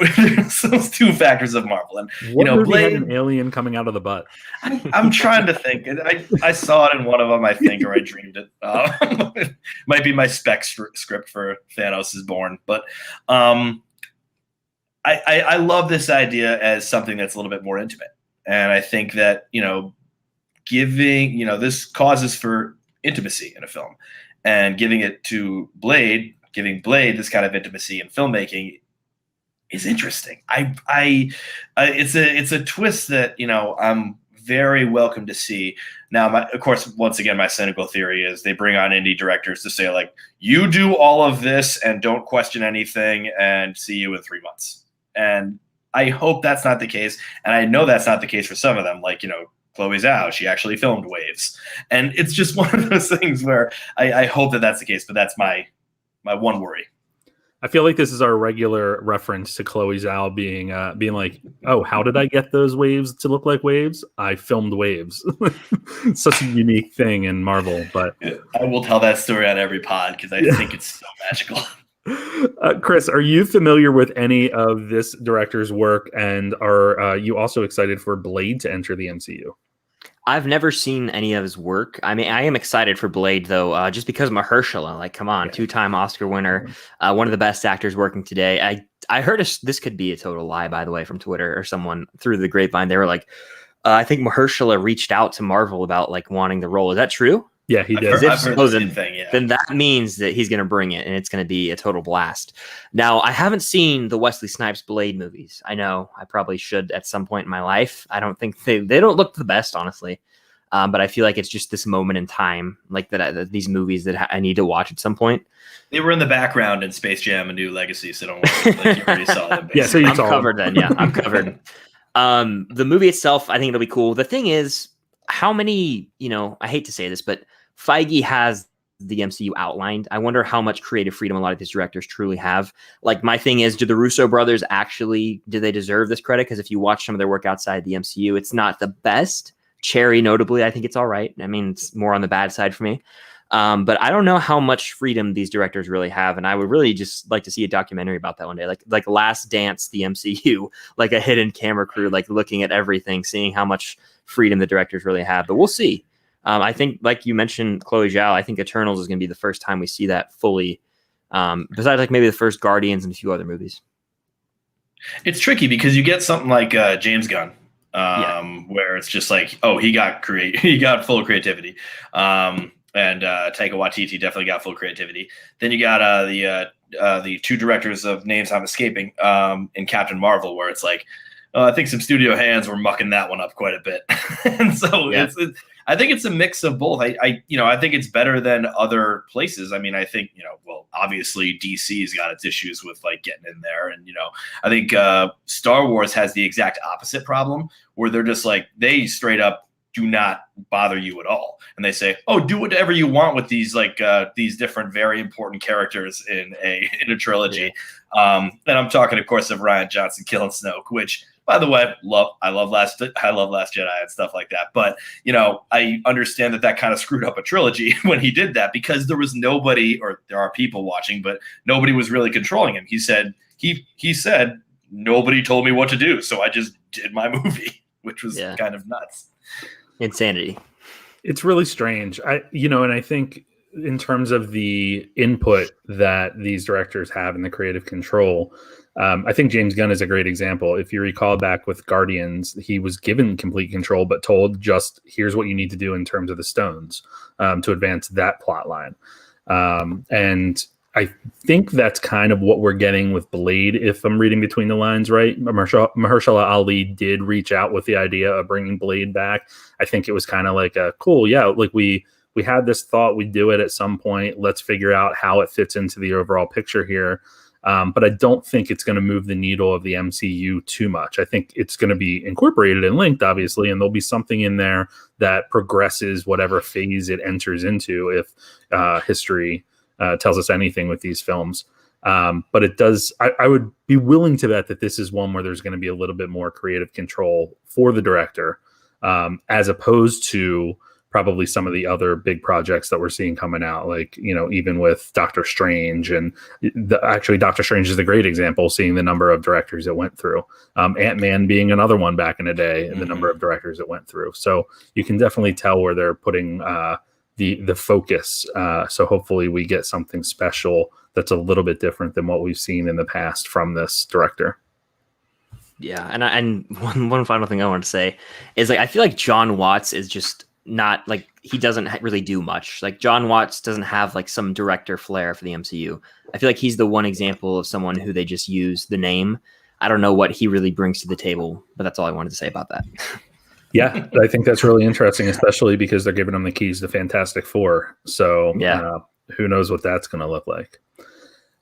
those two factors of Marvel. And what movie Blade, had an alien coming out of the butt? I'm trying to think. I saw it in one of them, I think, or I dreamed it. It might be my spec script for Thanos is Born, but I love this idea as something that's a little bit more intimate. And I think that, giving, this causes for intimacy in a film, and giving it to Blade, giving Blade this kind of intimacy in filmmaking is interesting. It's a twist that, I'm very welcome to see. Now, of course, once again, my cynical theory is they bring on indie directors to say, like, you do all of this and don't question anything, and see you in 3 months. And I hope that's not the case. And I know that's not the case for some of them. Like, Chloe Zhao, she actually filmed Waves. And it's just one of those things where I hope that that's the case. But that's my one worry. I feel like this is our regular reference to Chloe Zhao being like, oh, how did I get those waves to look like waves? I filmed Waves. Such a unique thing in Marvel. But I will tell that story on every pod because I think it's so magical. Chris, are you familiar with any of this director's work, and are you also excited for Blade to enter the MCU? I've never seen any of his work. I mean, I am excited for Blade, though, just because Mahershala, like, come on, two-time Oscar winner, one of the best actors working today. I heard this could be a total lie, by the way, from Twitter or someone through the grapevine. They were like, I think Mahershala reached out to Marvel about like wanting the role. Is that true? Yeah, he does. I've heard the same thing, yeah. Then that means that he's going to bring it, and it's going to be a total blast. Now, I haven't seen the Wesley Snipes Blade movies. I know I probably should at some point in my life. I don't think they don't look the best, honestly. But I feel like it's just this moment in time, like that these movies that I need to watch at some point. They were in the background in Space Jam: A New Legacy, so don't worry. Like, you already saw them. Yeah, so I'm covered then. Yeah, I'm covered. The movie itself, I think it'll be cool. The thing is, how many, I hate to say this, but Feige has the MCU outlined. I wonder how much creative freedom a lot of these directors truly have. Like, my thing is, do the Russo brothers do they deserve this credit? Because if you watch some of their work outside the MCU, it's not the best. Cherry, notably, I think it's all right. I mean, it's more on the bad side for me. But I don't know how much freedom these directors really have. And I would really just like to see a documentary about that one day. Like Last Dance, the MCU, like a hidden camera crew, like looking at everything, seeing how much freedom the directors really have. But we'll see. I think, like you mentioned, Chloe Zhao, I think Eternals is going to be the first time we see that fully. Besides, like, maybe the first Guardians and a few other movies. It's tricky because you get something like James Gunn, where it's just like, oh, he got full creativity. and Taika Waititi definitely got full creativity. Then you got the two directors of names I'm escaping in Captain Marvel, where it's like, I think some studio hands were mucking that one up quite a bit, and so I think it's a mix of both. I think it's better than other places. I mean, I think obviously DC's got its issues with like getting in there, and I think Star Wars has the exact opposite problem, where they're just like, they straight up do not bother you at all, and they say, "Oh, do whatever you want with these these different very important characters in a trilogy." And I'm talking, of course, of Rian Johnson killing Snoke, which, by the way, I love Last Jedi and stuff like that. But I understand that kind of screwed up a trilogy when he did that, because there was nobody, or there are people watching, but nobody was really controlling him. He said nobody told me what to do, so I just did my movie, which was kind of nuts. Insanity. It's really strange. And I think in terms of the input that these directors have in the creative control, I think James Gunn is a great example. If you recall back with Guardians, he was given complete control, but told just, here's what you need to do in terms of the stones to advance that plot line. And I think that's kind of what we're getting with Blade, if I'm reading between the lines right. Mahershala Ali did reach out with the idea of bringing Blade back. I think it was kind of like a cool, like we had this thought we'd do it at some point. Let's figure out how it fits into the overall picture here. But I don't think it's going to move the needle of the MCU too much. I think it's going to be incorporated and linked, obviously, and there'll be something in there that progresses whatever phase it enters into, if history tells us anything with these films. But it does, I would be willing to bet that this is one where there's going to be a little bit more creative control for the director, as opposed to probably some of the other big projects that we're seeing coming out, like, even with Doctor Strange. And actually, Doctor Strange is a great example, seeing the number of directors it went through. Ant-Man being another one back in the day, and the number of directors it went through. So you can definitely tell where they're putting the focus. So hopefully we get something special that's a little bit different than what we've seen in the past from this director. Yeah, and one final thing I want to say is, like, I feel like John Watts is just not, like, he doesn't really do much. Like, John Watts doesn't have like some director flair for the MCU. I feel like he's the one example of someone who they just use the name. I don't know what he really brings to the table, but that's all I wanted to say about that. Yeah, I think that's really interesting, especially because they're giving him the keys to Fantastic Four. So who knows what that's going to look like.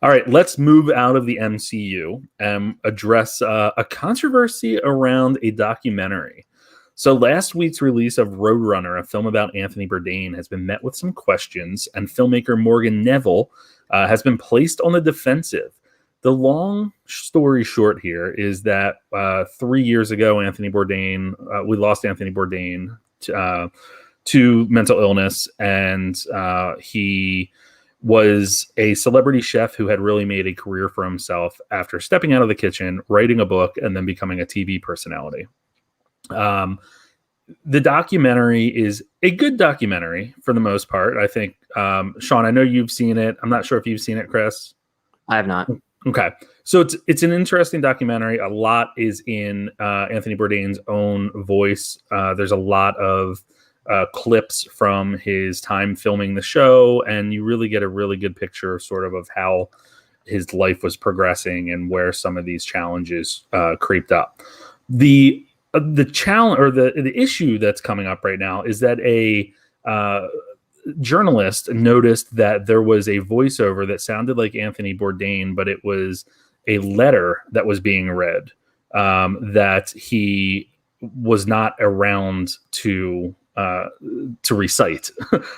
All right, let's move out of the MCU and address a controversy around a documentary. So last week's release of Roadrunner, a film about Anthony Bourdain, has been met with some questions, and filmmaker Morgan Neville has been placed on the defensive. The long story short here is that 3 years ago, we lost Anthony Bourdain to mental illness, and he was a celebrity chef who had really made a career for himself after stepping out of the kitchen, writing a book, and then becoming a TV personality. The documentary is a good documentary for the most part. I think, Sean, I know you've seen it. I'm not sure if you've seen it, Chris. I have not. Okay. So it's an interesting documentary. A lot is in Anthony Bourdain's own voice. There's a lot of clips from his time filming the show, and you really get a really good picture sort of how his life was progressing and where some of these challenges creeped up. The challenge, or the issue that's coming up right now, is that a journalist noticed that there was a voiceover that sounded like Anthony Bourdain, but it was a letter that was being read that he was not around to recite,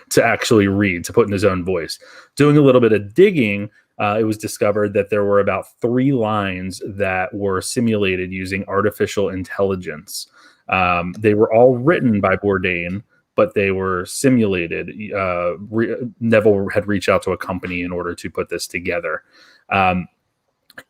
to actually read, to put in his own voice. Doing a little bit of digging, it was discovered that there were about 3 lines that were simulated using artificial intelligence. They were all written by Bourdain, but they were simulated. Neville had reached out to a company in order to put this together.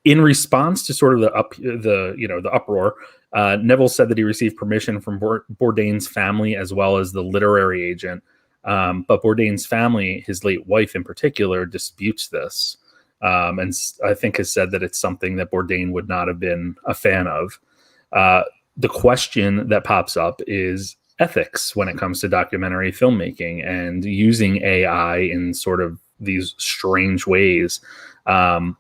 In response to sort of the uproar, Neville said that he received permission from Bourdain's family as well as the literary agent. But Bourdain's family, his late wife in particular, disputes this. And I think has said that it's something that Bourdain would not have been a fan of. The question that pops up is, ethics when it comes to documentary filmmaking and using AI in sort of these strange ways. And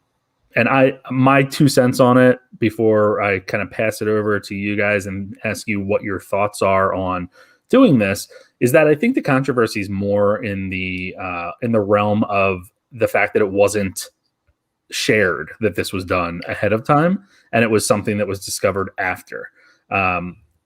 my 2 cents on it before I kind of pass it over to you guys and ask you what your thoughts are on doing this is that I think the controversy is more in the realm of the fact that it wasn't shared that this was done ahead of time, and it was something that was discovered after.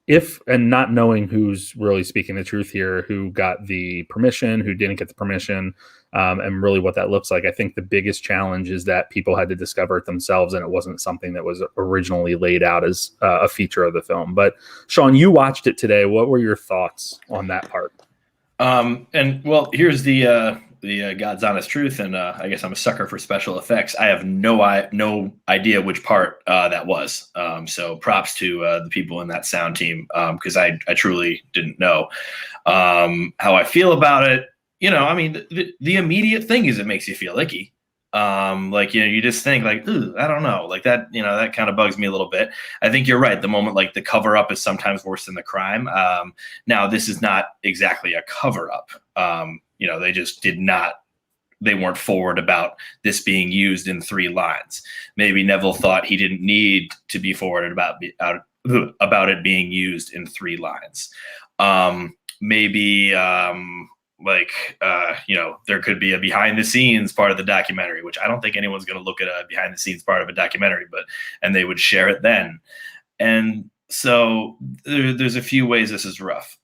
If and not knowing who's really speaking the truth here, who got the permission, who didn't get the permission, and really what that looks like. I think the biggest challenge is that people had to discover it themselves, and it wasn't something that was originally laid out as a feature of the film. But Sean, you watched it today. What were your thoughts on that part? And well, here's the God's honest truth, and I guess I'm a sucker for special effects. I have no idea which part that was. So props to the people in that sound team, because I truly didn't know how I feel about it. I mean, the immediate thing is it makes you feel icky. You just think like, ooh, I don't know, like that, that kind of bugs me a little bit. I think you're right. The moment, like, the cover up is sometimes worse than the crime. Now this is not exactly a cover up. They just they weren't forward about this being used in 3 lines. Maybe Neville thought he didn't need to be forwarded about it being used in 3 lines. There could be a behind the scenes part of the documentary, which I don't think anyone's going to look at a behind the scenes part of a documentary, and they would share it then. And so there's a few ways this is rough.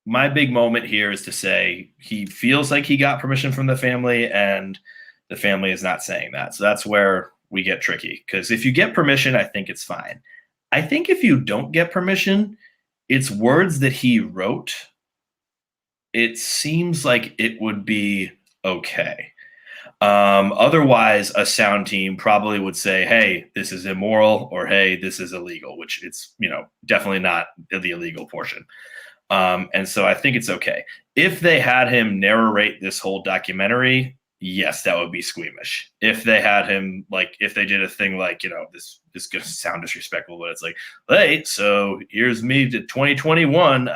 My big moment here is to say he feels like he got permission from the family, and the family is not saying that. So that's where we get tricky, because if you get permission, I think it's fine. I think if you don't get permission, it's words that he wrote. It seems like it would be okay. Otherwise, a sound team probably would say, hey, this is immoral, or hey, this is illegal, which it's, definitely not the illegal portion. And so I think it's okay. If they had him narrate this whole documentary, yes, that would be squeamish. If they had him, if they did a thing like, this is going to sound disrespectful, but it's like, hey, so here's me to 2021,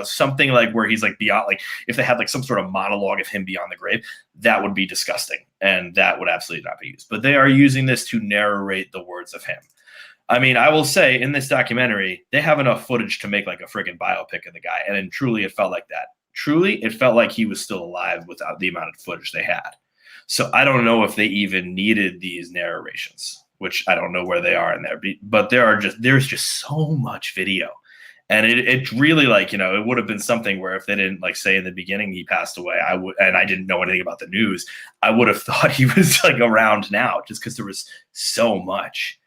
something like where he's like beyond, if they had some sort of monologue of him beyond the grave, that would be disgusting. And that would absolutely not be used. But they are using this to narrate the words of him. I mean, I will say in this documentary, they have enough footage to make a freaking biopic of the guy. And then truly, it felt like that. Truly, it felt like he was still alive without the amount of footage they had. So I don't know if they even needed these narrations, which I don't know where they are in there. But there's just so much video. And it really it would have been something where if they didn't say in the beginning he passed away, I didn't know anything about the news, I would have thought he was around now, just because there was so much.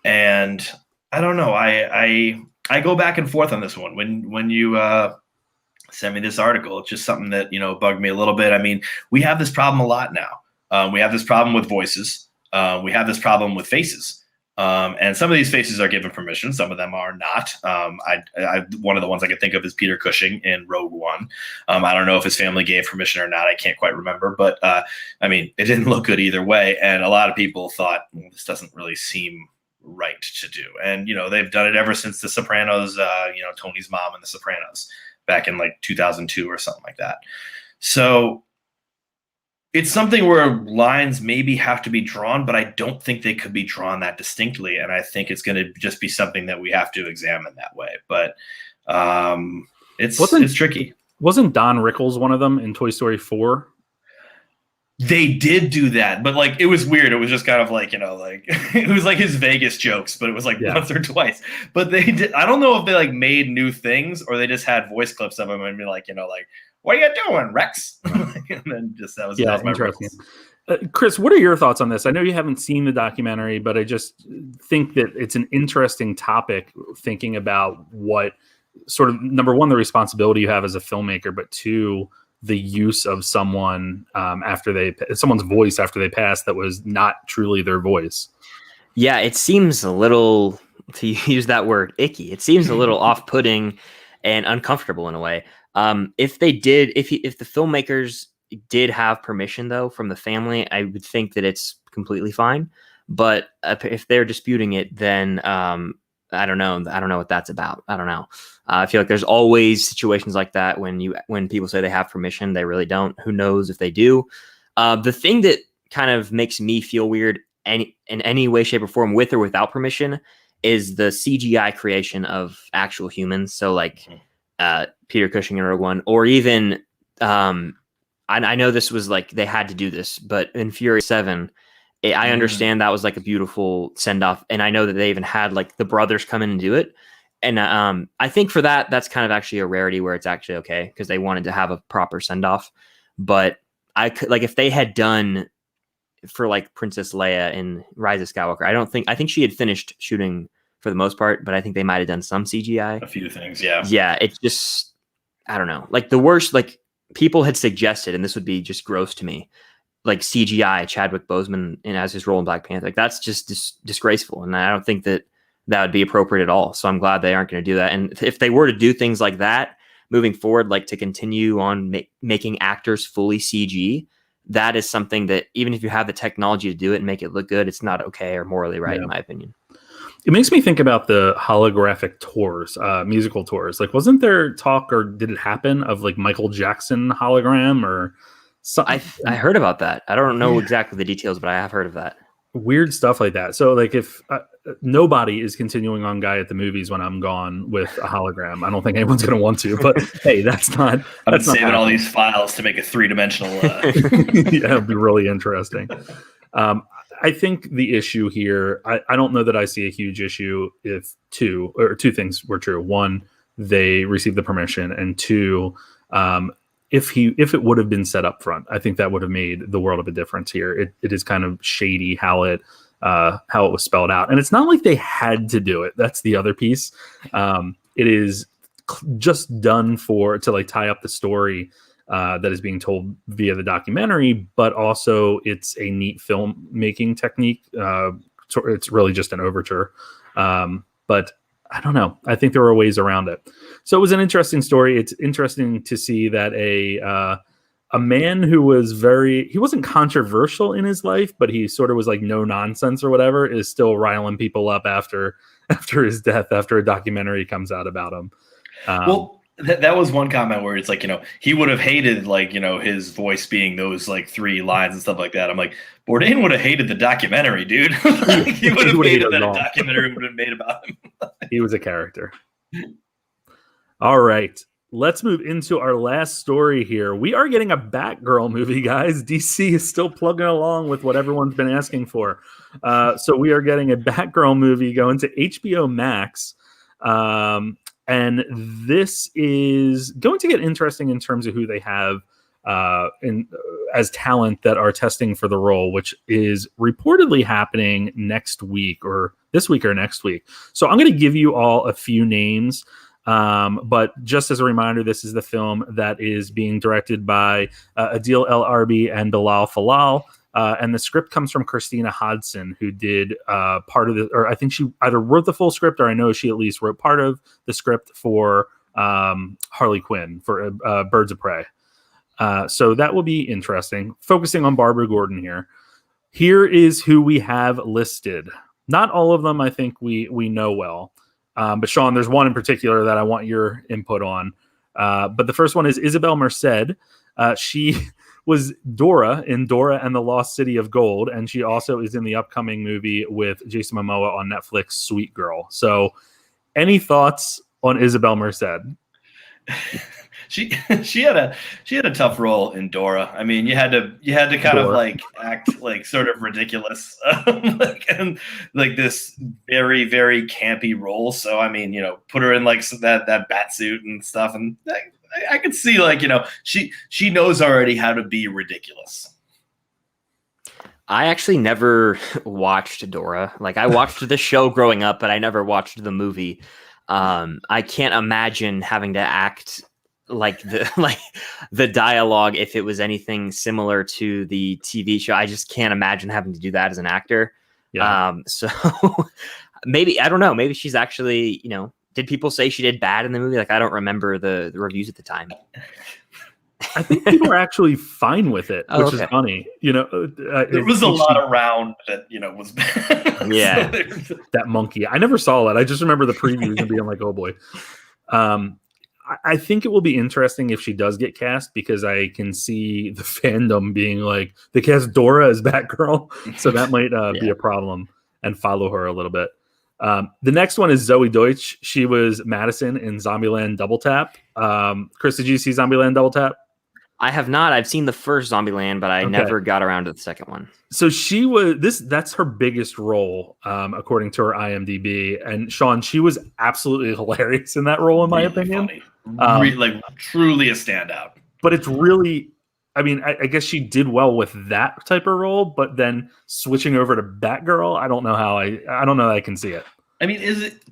And I don't know. I go back and forth on this one. When you send me this article, it's just something that bugged me a little bit. I mean, we have this problem a lot now. We have this problem with voices. We have this problem with faces. And some of these faces are given permission. Some of them are not. One of the ones I can think of is Peter Cushing in Rogue One. I don't know if his family gave permission or not. I can't quite remember. But I mean, it didn't look good either way. And a lot of people thought, this doesn't really seem right to do. And they've done it ever since The Sopranos, Tony's mom in The Sopranos back in 2002 or something like that. So it's something where lines maybe have to be drawn, but I don't think they could be drawn that distinctly. And I think it's going to just be something that we have to examine that way. But it's tricky. Wasn't Don Rickles one of them in Toy Story 4? They did do that, but it was weird. It was just kind of it was his Vegas jokes, but it was once or twice. But they did. I don't know if they made new things or they just had voice clips of him and be what are you doing, Rex? And then that was my interesting. Chris, what are your thoughts on this? I know you haven't seen the documentary, but I just think that it's an interesting topic, thinking about what sort of, number one, the responsibility you have as a filmmaker, but 2, the use of someone's voice after they pass that was not truly their voice. Yeah, it seems a little, to use that word, icky. It seems a little off-putting and uncomfortable in a way. If the filmmakers did have permission though from the family, I would think that it's completely fine. But if they're disputing it, then I don't know what that's about. I don't know. I feel like there's always situations like that when people say they have permission, they really don't. Who knows if they do? The thing that kind of makes me feel weird in any way, shape, or form, with or without permission, is the CGI creation of actual humans. So like Peter Cushing in Rogue One, or even I know this was like they had to do this, but in Fury 7, I understand that was like a beautiful send off, and I know that they even had like the brothers come in and do it. And I think for that's kind of actually a rarity where it's actually okay, because they wanted to have a proper send off. But I could, like, if they had done for like Princess Leia in Rise of Skywalker, I think she had finished shooting for the most part, but I think they might have done some CGI. A few things, yeah. Yeah, it's just, I don't know. Like the worst, like people had suggested, and this would be just gross to me, like CGI Chadwick Boseman in as his role in Black Panther. Like that's just disgraceful, and I don't think that would be appropriate at all. So I'm glad they aren't going to do that. And if they were to do things like that moving forward, like to continue on making actors fully CG, that is something that even if you have the technology to do it and make it look good, it's not okay or morally right, in my opinion. It makes me think about the holographic tours, musical tours. Like, wasn't there talk, or did it happen, of like Michael Jackson hologram or something? I heard about that. I don't know exactly the details, but I have heard of that. Weird stuff like that. So like if nobody is continuing on Guy at the Movies when I'm gone with a hologram, I don't think anyone's going to want to, but hey, that's not, I'm saving all these files to make a 3-dimensional. Yeah, it'd be really interesting. I think the issue here, I don't know that I see a huge issue if two things were true. One, they received the permission, and two, if it would have been set up front, I think that would have made the world of a difference here. It is kind of shady how it was spelled out, and it's not like they had to do it. That's the other piece. It is just done to like tie up the story that is being told via the documentary, but also it's a neat filmmaking technique. So it's really just an overture, but I don't know. I think there were ways around it. So it was an interesting story. It's interesting to see that a man who was he wasn't controversial in his life, but he sort of was like no nonsense or whatever, is still riling people up after his death, after a documentary comes out about him. Well, that was one comment where it's like, he would have hated like, his voice being those like 3 lines and stuff like that. I'm like, Bourdain would have hated the documentary, dude. He would have hated that a documentary would have made about him. He was a character. All right. Let's move into our last story here. We are getting a Batgirl movie, guys. DC is still plugging along with what everyone's been asking for. So we are getting a Batgirl movie going to HBO Max. And this is going to get interesting in terms of who they have as talent that are testing for the role, which is reportedly happening next week, or this week or next week. So I'm going to give you all a few names. But just as a reminder, this is the film that is being directed by Adil El Arbi and Bilal Falal. And the script comes from Christina Hodson, who did part of or I think she either wrote the full script, or I know she at least wrote part of the script for Harley Quinn, for Birds of Prey. So that will be interesting. Focusing on Barbara Gordon here. Here is who we have listed. Not all of them I think we know well. But Sean, there's one in particular that I want your input on. But the first one is Isabel Merced. She was Dora in Dora and the Lost City of Gold, and she also is in the upcoming movie with Jason Momoa on Netflix, Sweet Girl. So, any thoughts on Isabel Merced? She had a tough role in Dora. I mean, you had to kind of like act like sort of ridiculous, and like this very, very campy role. So I mean, put her in like that bat suit and stuff, and I could see like she knows already how to be ridiculous. I actually never watched Dora. Like I watched the show growing up, but I never watched the movie. I can't imagine having to act like the dialogue if it was anything similar to the TV show. I just can't imagine having to do that as an actor. Yeah. So maybe, I don't know, maybe she's actually, did people say she did bad in the movie? Like, I don't remember the reviews at the time. I think people are actually fine with it, Oh, which is okay. funny. There was a lot around that was bad. Yeah. That monkey. I never saw it. I just remember the previews and being like, "Oh boy." I think it will be interesting if she does get cast, because I can see the fandom being like, they cast Dora as Batgirl, so that might be a problem, and follow her a little bit. The next one is Zoe Deutsch. She was Madison in Zombieland Double Tap. Chris, did you see Zombieland Double Tap? I have not. I've seen the first Zombieland, but I never got around to the second one. So she was that's her biggest role, according to her IMDb. And Sean, she was absolutely hilarious in that role, in my opinion. Like truly a standout. But it's really, I mean, I guess she did well with that type of role, but then switching over to Batgirl, I don't know how I don't know that I can see it. I mean,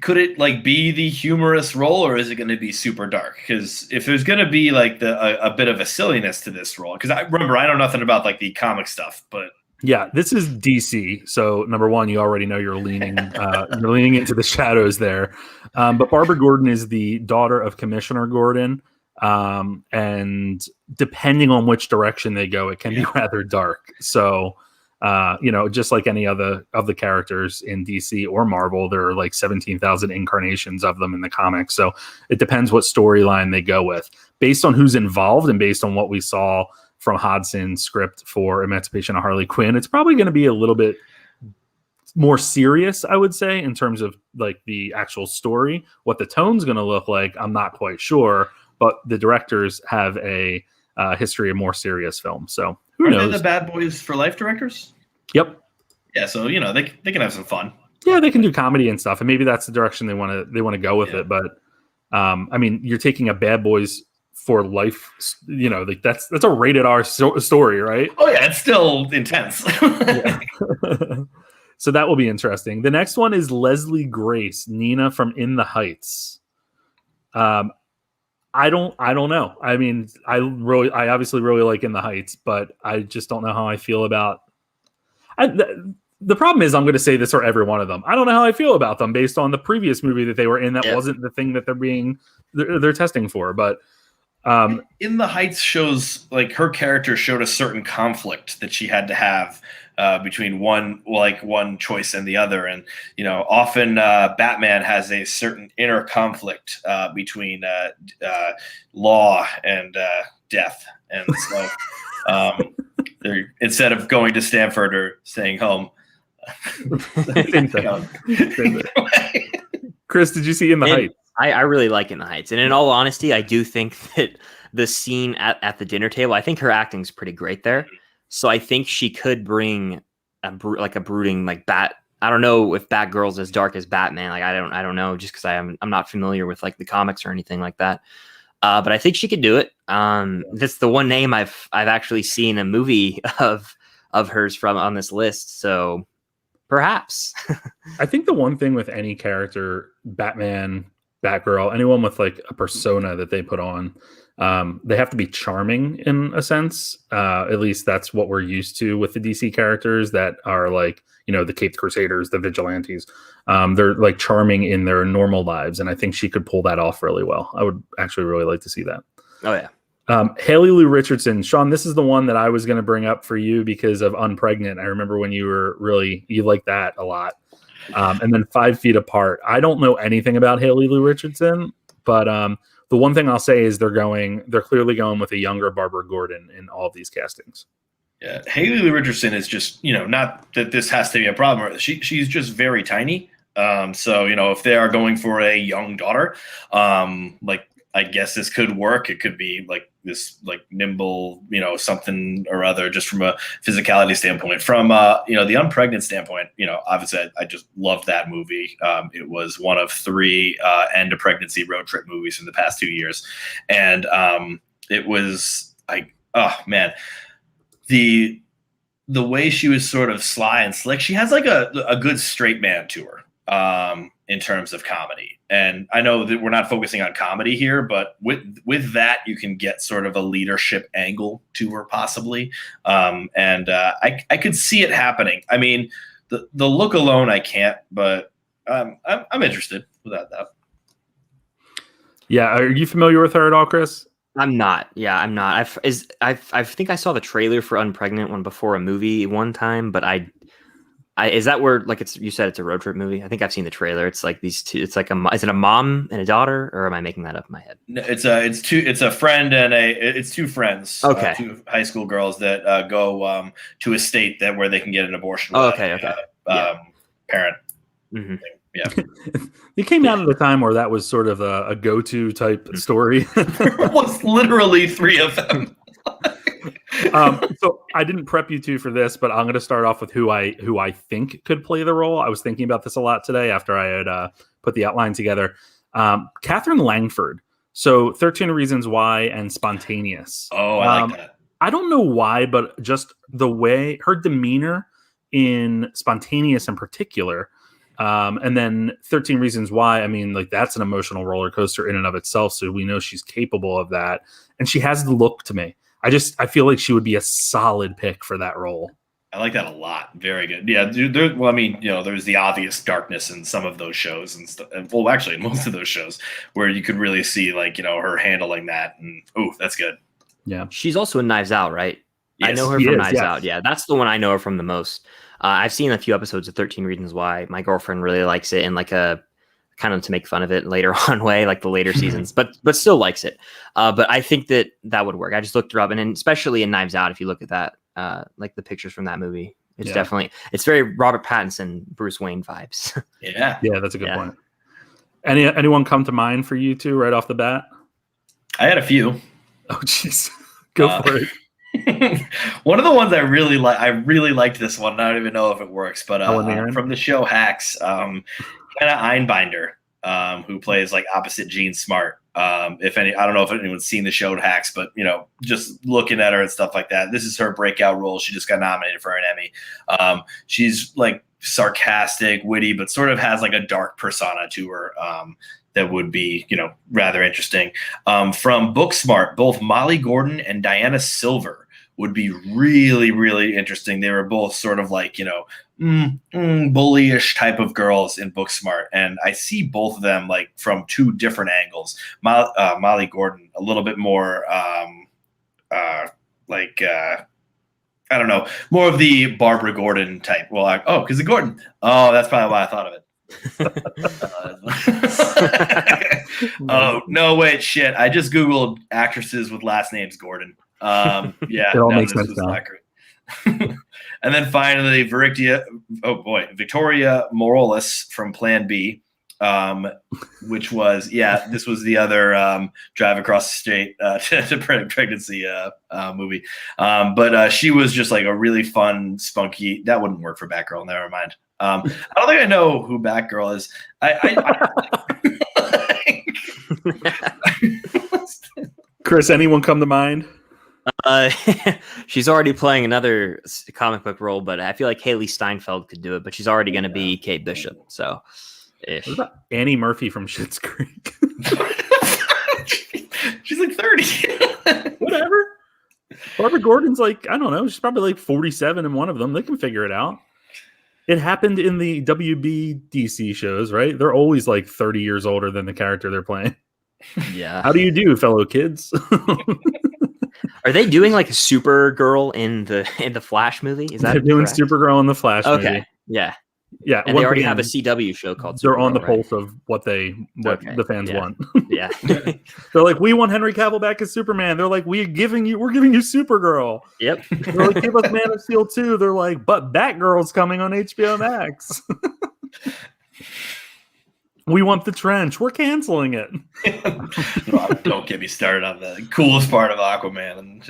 could it like be the humorous role, or is it going to be super dark? Because if there's going to be like a bit of a silliness to this role, because I know nothing about like the comic stuff, but yeah, this is DC. So number one, you already know you're leaning into the shadows there. But Barbara Gordon is the daughter of Commissioner Gordon, and depending on which direction they go, it can be rather dark. So. Just like any other of the characters in DC or Marvel, there are like 17,000 incarnations of them in the comics. So it depends what storyline they go with. Based on who's involved and based on what we saw from Hodson's script for Emancipation of Harley Quinn, it's probably going to be a little bit more serious, I would say, in terms of like the actual story. What the tone's going to look like, I'm not quite sure, but the directors have a history of more serious films. So who knows? Are they the Bad Boys for Life directors? Yep. Yeah, so they can have some fun. Yeah, they can do comedy and stuff, and maybe that's the direction they want to go with it. But I mean, you're taking a Bad Boys for Life, like that's a rated R story, right? Oh yeah, it's still intense. So that will be interesting. The next one is Leslie Grace, Nina from In the Heights. I don't know. I mean, I obviously really like In the Heights, but I just don't know how I feel about. The problem is, I'm going to say this for every one of them. I don't know how I feel about them based on the previous movie that they were in. That wasn't the thing that they're testing for. But In the Heights shows like her character showed a certain conflict that she had to have between one choice and the other, and often Batman has a certain inner conflict between law and death, and so instead of going to Stanford or staying home. Chris, did you see In the Heights? I really like In the Heights, and in all honesty, I do think that the scene at the dinner table, I think her acting's pretty great there. So I think she could bring a brooding like bat. I don't know if Batgirl's as dark as Batman. Like I don't know, just because I'm not familiar with like the comics or anything like that. But I think she could do it. That's the one name I've actually seen a movie of hers from on this list. So perhaps. I think the one thing with any character, Batman, Batgirl, anyone with like a persona that they put on, they have to be charming in a sense. At least that's what we're used to with the DC characters that are like, the Caped Crusaders, the Vigilantes. They're like charming in their normal lives. And I think she could pull that off really well. I would actually really like to see that. Oh, yeah. Haley Lou Richardson. Sean, this is the one that I was going to bring up for you because of Unpregnant. I remember when you liked that a lot. And then 5 Feet Apart. I don't know anything about Haley Lou Richardson, but the one thing I'll say is they're clearly going with a younger Barbara Gordon in all of these castings. Yeah, Haley Lou Richardson is just, not that this has to be a problem. She's just very tiny. So, if they are going for a young daughter, I guess this could work. It could be like this, like nimble, something or other, just from a physicality standpoint. From the Unpregnant standpoint, obviously I just loved that movie. It was one of 3 end of pregnancy road trip movies in the past 2 years, and it was like, oh man, the way she was sort of sly and slick. She has like a good straight man to her. In terms of comedy. And I know that we're not focusing on comedy here, but with that, you can get sort of a leadership angle to her possibly. I could see it happening. I mean, the look alone, I can't, but I'm interested without that. Yeah. Are you familiar with her at all, Chris? I'm not. Yeah, I'm not. I think I saw the trailer for Unpregnant one before a movie one time, but is that where like you said it's a road trip movie? I think I've seen the trailer. It's like these two. It's like is it a mom and a daughter, or am I making that up in my head? No, it's a friend and it's two friends, Okay. two high school girls that go to a state where they can get an abortion. Oh, okay. Parent. Mm-hmm. Yeah. It came out at a time where that was sort of a go-to type story. There was literally 3 of them. So I didn't prep you two for this, but I'm going to start off with who I think could play the role. I was thinking about this a lot today after I had put the outline together. Catherine Langford. So 13 Reasons Why and Spontaneous. Oh, I like that. I don't know why, but just the way her demeanor in Spontaneous in particular, and then 13 Reasons Why, I mean, like that's an emotional roller coaster in and of itself. So we know she's capable of that. And she has the look to me. I feel like she would be a solid pick for that role. I like that a lot. Very good. Yeah. There's the obvious darkness in some of those shows and stuff. Well, actually, most of those shows where you could really see her handling that. And that's good. Yeah. She's also in Knives Out, right? Yes, I know her from Knives Out. Yeah, that's the one I know her from the most. I've seen a few episodes of 13 Reasons Why. My girlfriend really likes it in like a kind of to make fun of it later on way, like the later seasons, but still likes it. But I think that would work. I just looked her up, and especially in Knives Out, if you look at that, like the pictures from that movie, it's very Robert Pattinson, Bruce Wayne vibes. Yeah, that's a good point. Anyone come to mind for you two right off the bat? I had a few. Oh, jeez, go for it. One of the ones I really liked this one. I don't even know if it works, but from the show Hacks, Hannah Einbinder, who plays like opposite Jean Smart. I don't know if anyone's seen the show Hacks, but just looking at her and stuff like that, this is her breakout role. She just got nominated for an Emmy. She's like sarcastic, witty, but sort of has like a dark persona to her. That would be, rather interesting. From Booksmart, both Molly Gordon and Diana Silver would be really, really interesting. They were both sort of like, bullyish type of girls in Booksmart. And I see both of them like from two different angles. Molly Gordon, a little bit more I don't know, more of the Barbara Gordon type. Well, because of Gordon. Oh, that's probably why I thought of it. Oh no, wait, shit! I just googled actresses with last names Gordon. Yeah, it all makes sense now. And then finally, Victoria Morales from Plan B, which was this was the other Drive Across the State to Pregnancy movie. But she was just like a really fun, spunky. That wouldn't work for Batgirl. Never mind. I don't think I know who Batgirl is. Chris, anyone come to mind? She's already playing another comic book role, but I feel like Haley Steinfeld could do it. But she's already going to be Kate Bishop. So, what about Annie Murphy from Schitt's Creek? She's like 30. Whatever. Barbara Gordon's like, I don't know. She's probably like 47 in one of them. They can figure it out. It happened in the WB DC shows, right? They're always like 30 years older than the character they're playing. Yeah. How do you do, fellow kids? Are they doing like a Supergirl in the Flash movie? Is that they're doing correct? Supergirl in the Flash movie? Okay. Yeah. Yeah. And they already have a CW show called They're Supergirl, on the right? pulse of what the fans want. Yeah. They're like, we want Henry Cavill back as Superman. They're like, we're giving you Supergirl. Yep. They're like, give us Man of Steel 2. They're like, but Batgirl's coming on HBO Max. We want the trench. We're canceling it. Don't get me started on the coolest part of Aquaman. And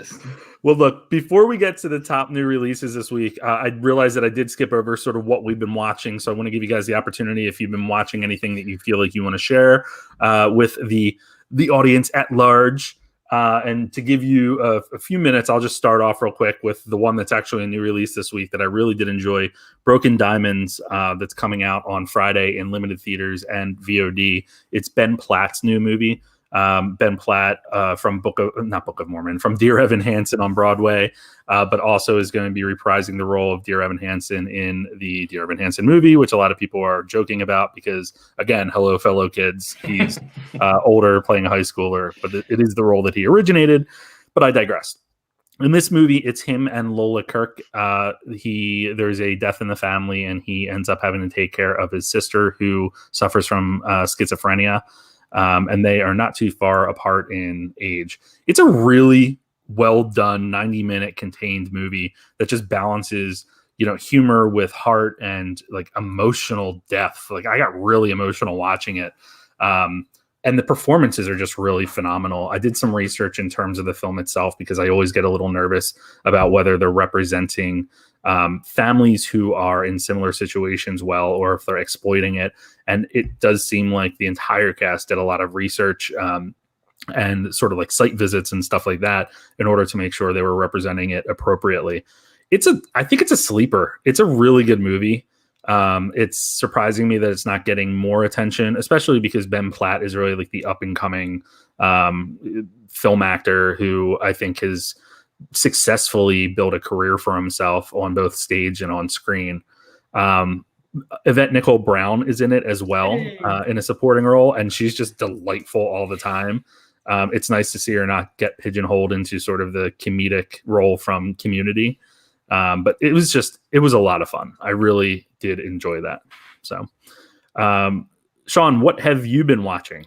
well, look, before we get to the top new releases this week, I realized that I did skip over sort of what we've been watching. So I want to give you guys the opportunity, if you've been watching anything that you feel like you want to share with the audience at large. And to give you a few minutes, I'll just start off real quick with the one that's actually a new release this week that I really did enjoy, Broken Diamonds, that's coming out on Friday in limited theaters and VOD. It's Ben Platt's new movie. Ben Platt from not Book of Mormon, from Dear Evan Hansen on Broadway, but also is going to be reprising the role of Dear Evan Hansen in the Dear Evan Hansen movie, which a lot of people are joking about because, again, hello, fellow kids. He's older, playing a high schooler, but it is the role that he originated. But I digress. In this movie, it's him and Lola Kirk. There's a death in the family, and he ends up having to take care of his sister who suffers from schizophrenia. And they are not too far apart in age. It's a really well done 90-minute contained movie that just balances, humor with heart and like emotional depth. Like I got really emotional watching it. And the performances are just really phenomenal. I did some research in terms of the film itself because I always get a little nervous about whether they're representing families who are in similar situations well, or if they're exploiting it. And it does seem like the entire cast did a lot of research and sort of like site visits and stuff like that in order to make sure they were representing it appropriately. I think it's a sleeper. It's a really good movie. It's surprising me that it's not getting more attention, especially because Ben Platt is really like the up and coming film actor who I think has successfully built a career for himself on both stage and on screen. Yvette Nicole Brown is in it as well, in a supporting role, and she's just delightful all the time. It's nice to see her not get pigeonholed into sort of the comedic role from Community. But it was a lot of fun. I really did enjoy that. So, Sean, what have you been watching?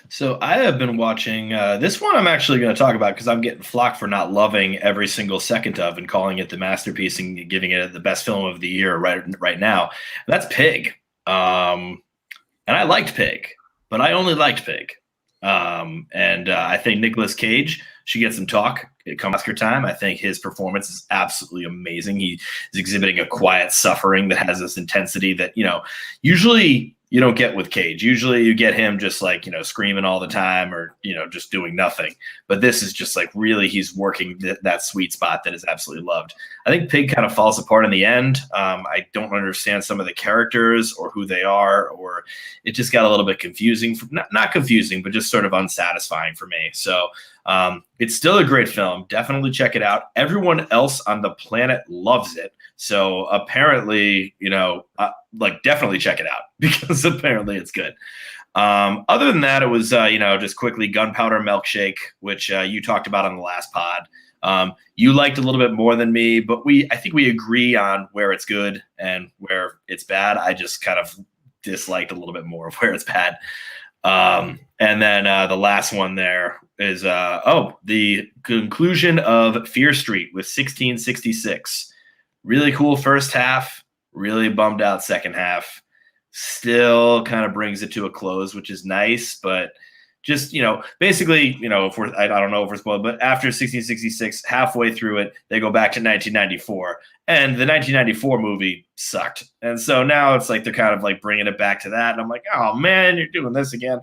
So I have been watching this one. I'm actually going to talk about because I'm getting flack for not loving every single second of and calling it the masterpiece and giving it the best film of the year right now. And that's Pig. And I liked Pig, but I only liked Pig. And I think Nicolas Cage should get some talk. It comes Oscar time. I think his performance is absolutely amazing. He is exhibiting a quiet suffering that has this intensity that, usually you don't get with Cage. Usually you get him just like, screaming all the time or, just doing nothing. But this is just like really he's working that sweet spot that is absolutely loved. I think Pig kind of falls apart in the end. I don't understand some of the characters or who they are, or it just got a little bit confusing. Not confusing, but just sort of unsatisfying for me. So it's still a great film. Definitely check it out. Everyone else on the planet loves it. So apparently, definitely check it out because apparently it's good. Other than that, it was, just quickly Gunpowder Milkshake, which you talked about on the last pod. You liked a little bit more than me, but I think we agree on where it's good and where it's bad. I just kind of disliked a little bit more of where it's bad. And then the last one there is, the conclusion of Fear Street with 1666. Really cool first half, really bummed out second half. Still kind of brings it to a close, which is nice, but just, basically, if I don't know if we're spoiled, but after 1666, halfway through it, they go back to 1994, and the 1994 movie sucked. And so now it's like they're kind of like bringing it back to that. And I'm like, oh man, you're doing this again.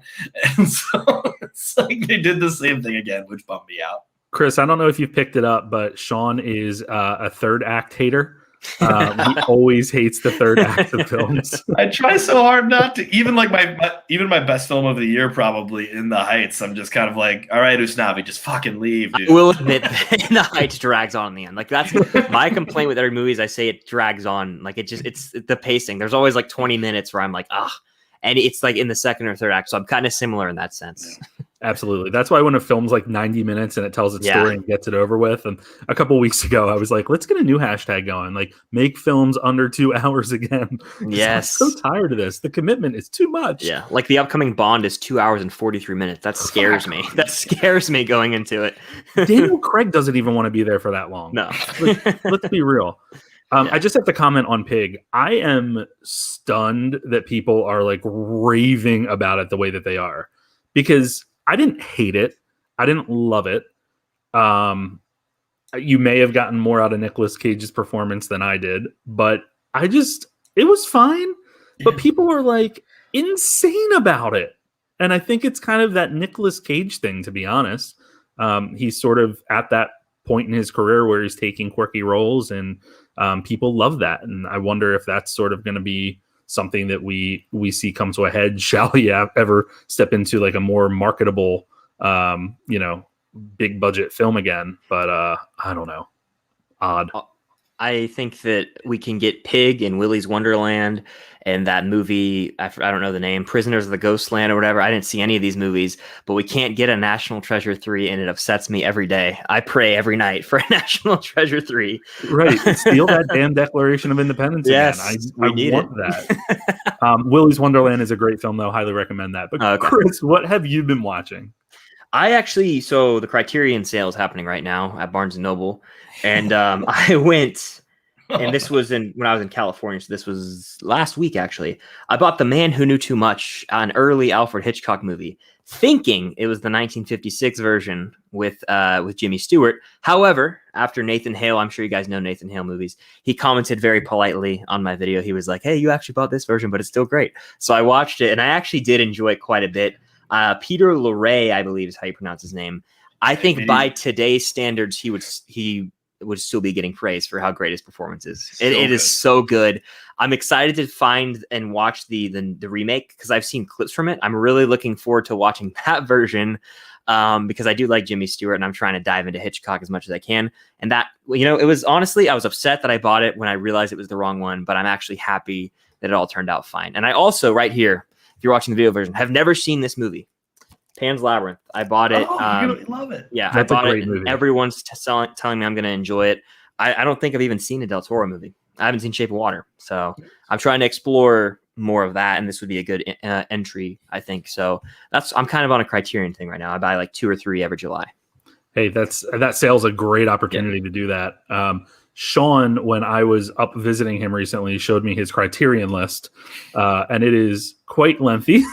And so it's like they did the same thing again, which bummed me out. Chris, I don't know if you picked it up, but Sean is a third act hater. He always hates the third act of films. I try so hard not to. Even like my best film of the year, probably In the Heights. I'm just kind of like, all right, Usnavi, just fucking leave, dude. I will admit that In the Heights drags on in the end. Like that's my complaint with every movie is I say it drags on. Like it's the pacing. There's always like 20 minutes where I'm like, and it's like in the second or third act. So I'm kind of similar in that sense. Absolutely. That's why when a film's like 90 minutes and it tells its story and gets it over with. And a couple of weeks ago, I was like, let's get a new hashtag going. Like, make films under 2 hours again. Yes. I'm so tired of this. The commitment is too much. Yeah. Like the upcoming Bond is 2 hours and 43 minutes. That scares me. That scares me going into it. Daniel Craig doesn't even want to be there for that long. No. Let's be real. I just have to comment on Pig. I am stunned that people are like raving about it the way that they are, because I didn't hate it. I didn't love it. You may have gotten more out of Nicolas Cage's performance than I did, but it was fine. But people are like insane about it. And I think it's kind of that Nicolas Cage thing, to be honest. He's sort of at that point in his career where he's taking quirky roles, and people love that. And I wonder if that's sort of going to be something that we see come to a head. Shall he ever step into like a more marketable you know, big budget film again. But I don't know. Odd. I think that we can get Pig and Willy's Wonderland and that movie, I don't know the name, Prisoners of the Ghostland or whatever. I didn't see any of these movies, but we can't get a National Treasure 3, and it upsets me every day. I pray every night for a National Treasure 3. Right. Steal that damn Declaration of Independence Yes, again. we I need want that. Willy's Wonderland is a great film, though. Highly recommend that. But Okay. Chris, what have you been watching? So the Criterion sale is happening right now at Barnes & Noble. And I went, and this was when I was in California. So this was last week, actually. I bought The Man Who Knew Too Much, an early Alfred Hitchcock movie, thinking it was the 1956 version with Jimmy Stewart. However, after Nathan Hale, I'm sure you guys know Nathan Hale movies, he commented very politely on my video. He was like, "Hey, you actually bought this version, but it's still great." So I watched it, and I actually did enjoy it quite a bit. Peter Lorre, I believe is how you pronounce his name. I think by today's standards, he would still be getting praise for how great his performance is. It is so good. I'm excited to find and watch the remake because I've seen clips from it. I'm really looking forward to watching that version because I do like Jimmy Stewart and I'm trying to dive into Hitchcock as much as I can. And that, you know, it was honestly, I was upset that I bought it when I realized it was the wrong one, but I'm actually happy that it all turned out fine. And I also, right here, if you're watching the video version, have never seen this movie. Pan's Labyrinth. I bought it. You're gonna love it. Yeah, That's I bought a great it. movie. Everyone's telling me I'm going to enjoy it. I don't think I've even seen a Del Toro movie. I haven't seen Shape of Water. So I'm trying to explore more of that, and this would be a good entry, I think. So I'm kind of on a Criterion thing right now. I buy like 2 or 3 every July. Hey, that sale's a great opportunity to do that. Sean, when I was up visiting him recently, showed me his Criterion list, and it is quite lengthy.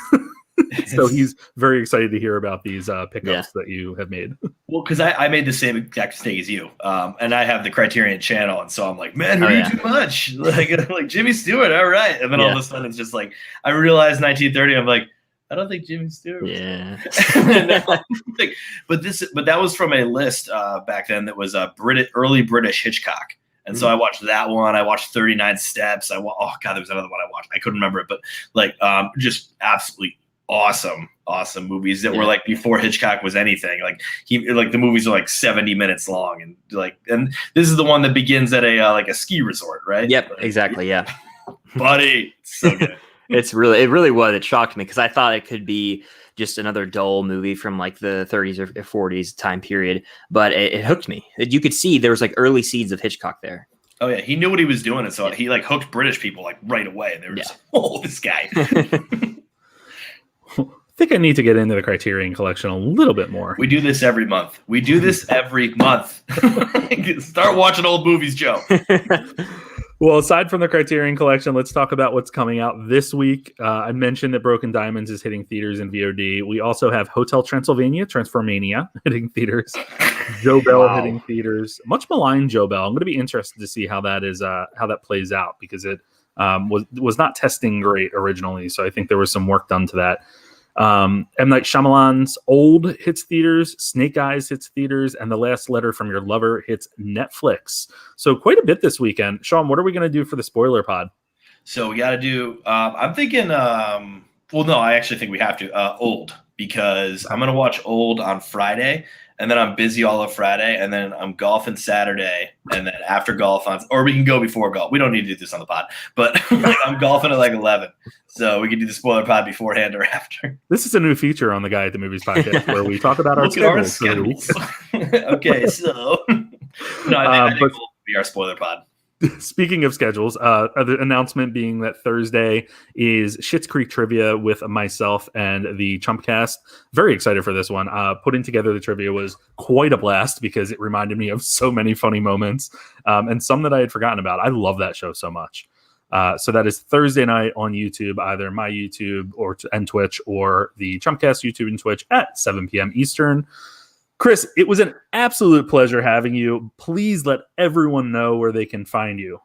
So he's very excited to hear about these pickups that you have made. Well, because I made the same exact mistake as you, and I have the Criterion channel, and so I'm like, man, who knew too much? Like Jimmy Stewart, all right. And then all of a sudden, it's just like I realized 1930. I'm like, I don't think Jimmy Stewart. Yeah. But that was from a list back then that was early British Hitchcock. And so I watched that one. I watched 39 Steps. There was another one I watched. I couldn't remember it, but like just absolutely awesome movies that were like before Hitchcock was anything. Like the movies are like 70 minutes long, and this is the one that begins at a ski resort, right? Yep, exactly. Yeah, buddy, it's so good. It really was. It shocked me because I thought it could be just another dull movie from like the 30s or 40s time period, but it hooked me. You could see there was like early seeds of Hitchcock there. Oh yeah, he knew what he was doing, and so he like hooked British people like right away. They were just, oh, this guy. I think I need to get into the Criterion collection a little bit more. We do this every month. Start watching old movies, Joe. Well, aside from the Criterion collection, let's talk about what's coming out this week. I mentioned that Broken Diamonds is hitting theaters in VOD. We also have Hotel Transylvania, Transformania, hitting theaters. Joe Bell hitting theaters. Much maligned Joe Bell. I'm going to be interested to see how that plays out because it was not testing great originally. So I think there was some work done to that. M. Night Shyamalan's Old hits theaters, Snake Eyes hits theaters, and The Last Letter from Your Lover hits Netflix. So quite a bit this weekend. Sean, what are we going to do for the spoiler pod? So we got to do, I'm thinking, no, I actually think we have to, Old, because I'm going to watch Old on Friday, and then I'm busy all of Friday, and then I'm golfing Saturday, and then after golf or we can go before golf. We don't need to do this on the pod, but I'm golfing at like 11, so we can do the spoiler pod beforehand or after. This is a new feature on the Guy at the Movies podcast where we talk about our schedules. Okay, so I think we'll be our spoiler pod. Speaking of schedules, the announcement being that Thursday is Schitt's Creek trivia with myself and the Chumpcast. Very excited for this one. Putting together the trivia was quite a blast because it reminded me of so many funny moments and some that I had forgotten about. I love that show so much. So that is Thursday night on YouTube, either my YouTube and Twitch or the Chumpcast YouTube and Twitch at 7 p.m. Eastern. Chris, it was an absolute pleasure having you. Please let everyone know where they can find you.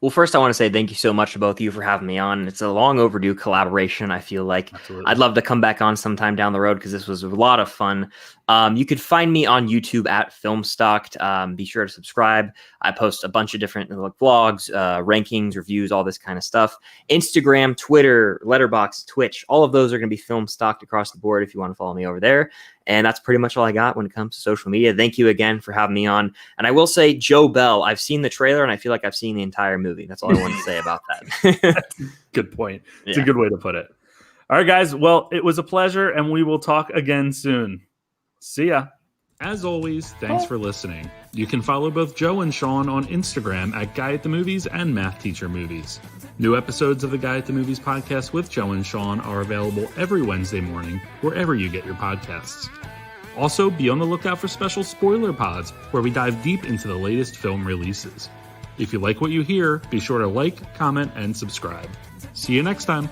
Well, first, I want to say thank you so much to both of you for having me on. It's a long overdue collaboration. I feel like Absolutely. I'd love to come back on sometime down the road because this was a lot of fun. You could find me on YouTube at Filmstocked. Be sure to subscribe. I post a bunch of different vlogs, rankings, reviews, all this kind of stuff. Instagram, Twitter, Letterboxd, Twitch, all of those are going to be Filmstocked across the board if you want to follow me over there. And that's pretty much all I got when it comes to social media. Thank you again for having me on. And I will say, Joe Bell, I've seen the trailer and I feel like I've seen the entire movie. That's all I want to say about that. Good point. It's a good way to put it. All right, guys. Well, it was a pleasure, and we will talk again soon. See ya. As always, thanks for listening. You can follow both Joe and Sean on Instagram at Guy at the Movies and Math Teacher Movies. New episodes of the Guy at the Movies podcast with Joe and Sean are available every Wednesday morning, wherever you get your podcasts. Also, be on the lookout for special spoiler pods, where we dive deep into the latest film releases. If you like what you hear, be sure to like, comment, and subscribe. See you next time.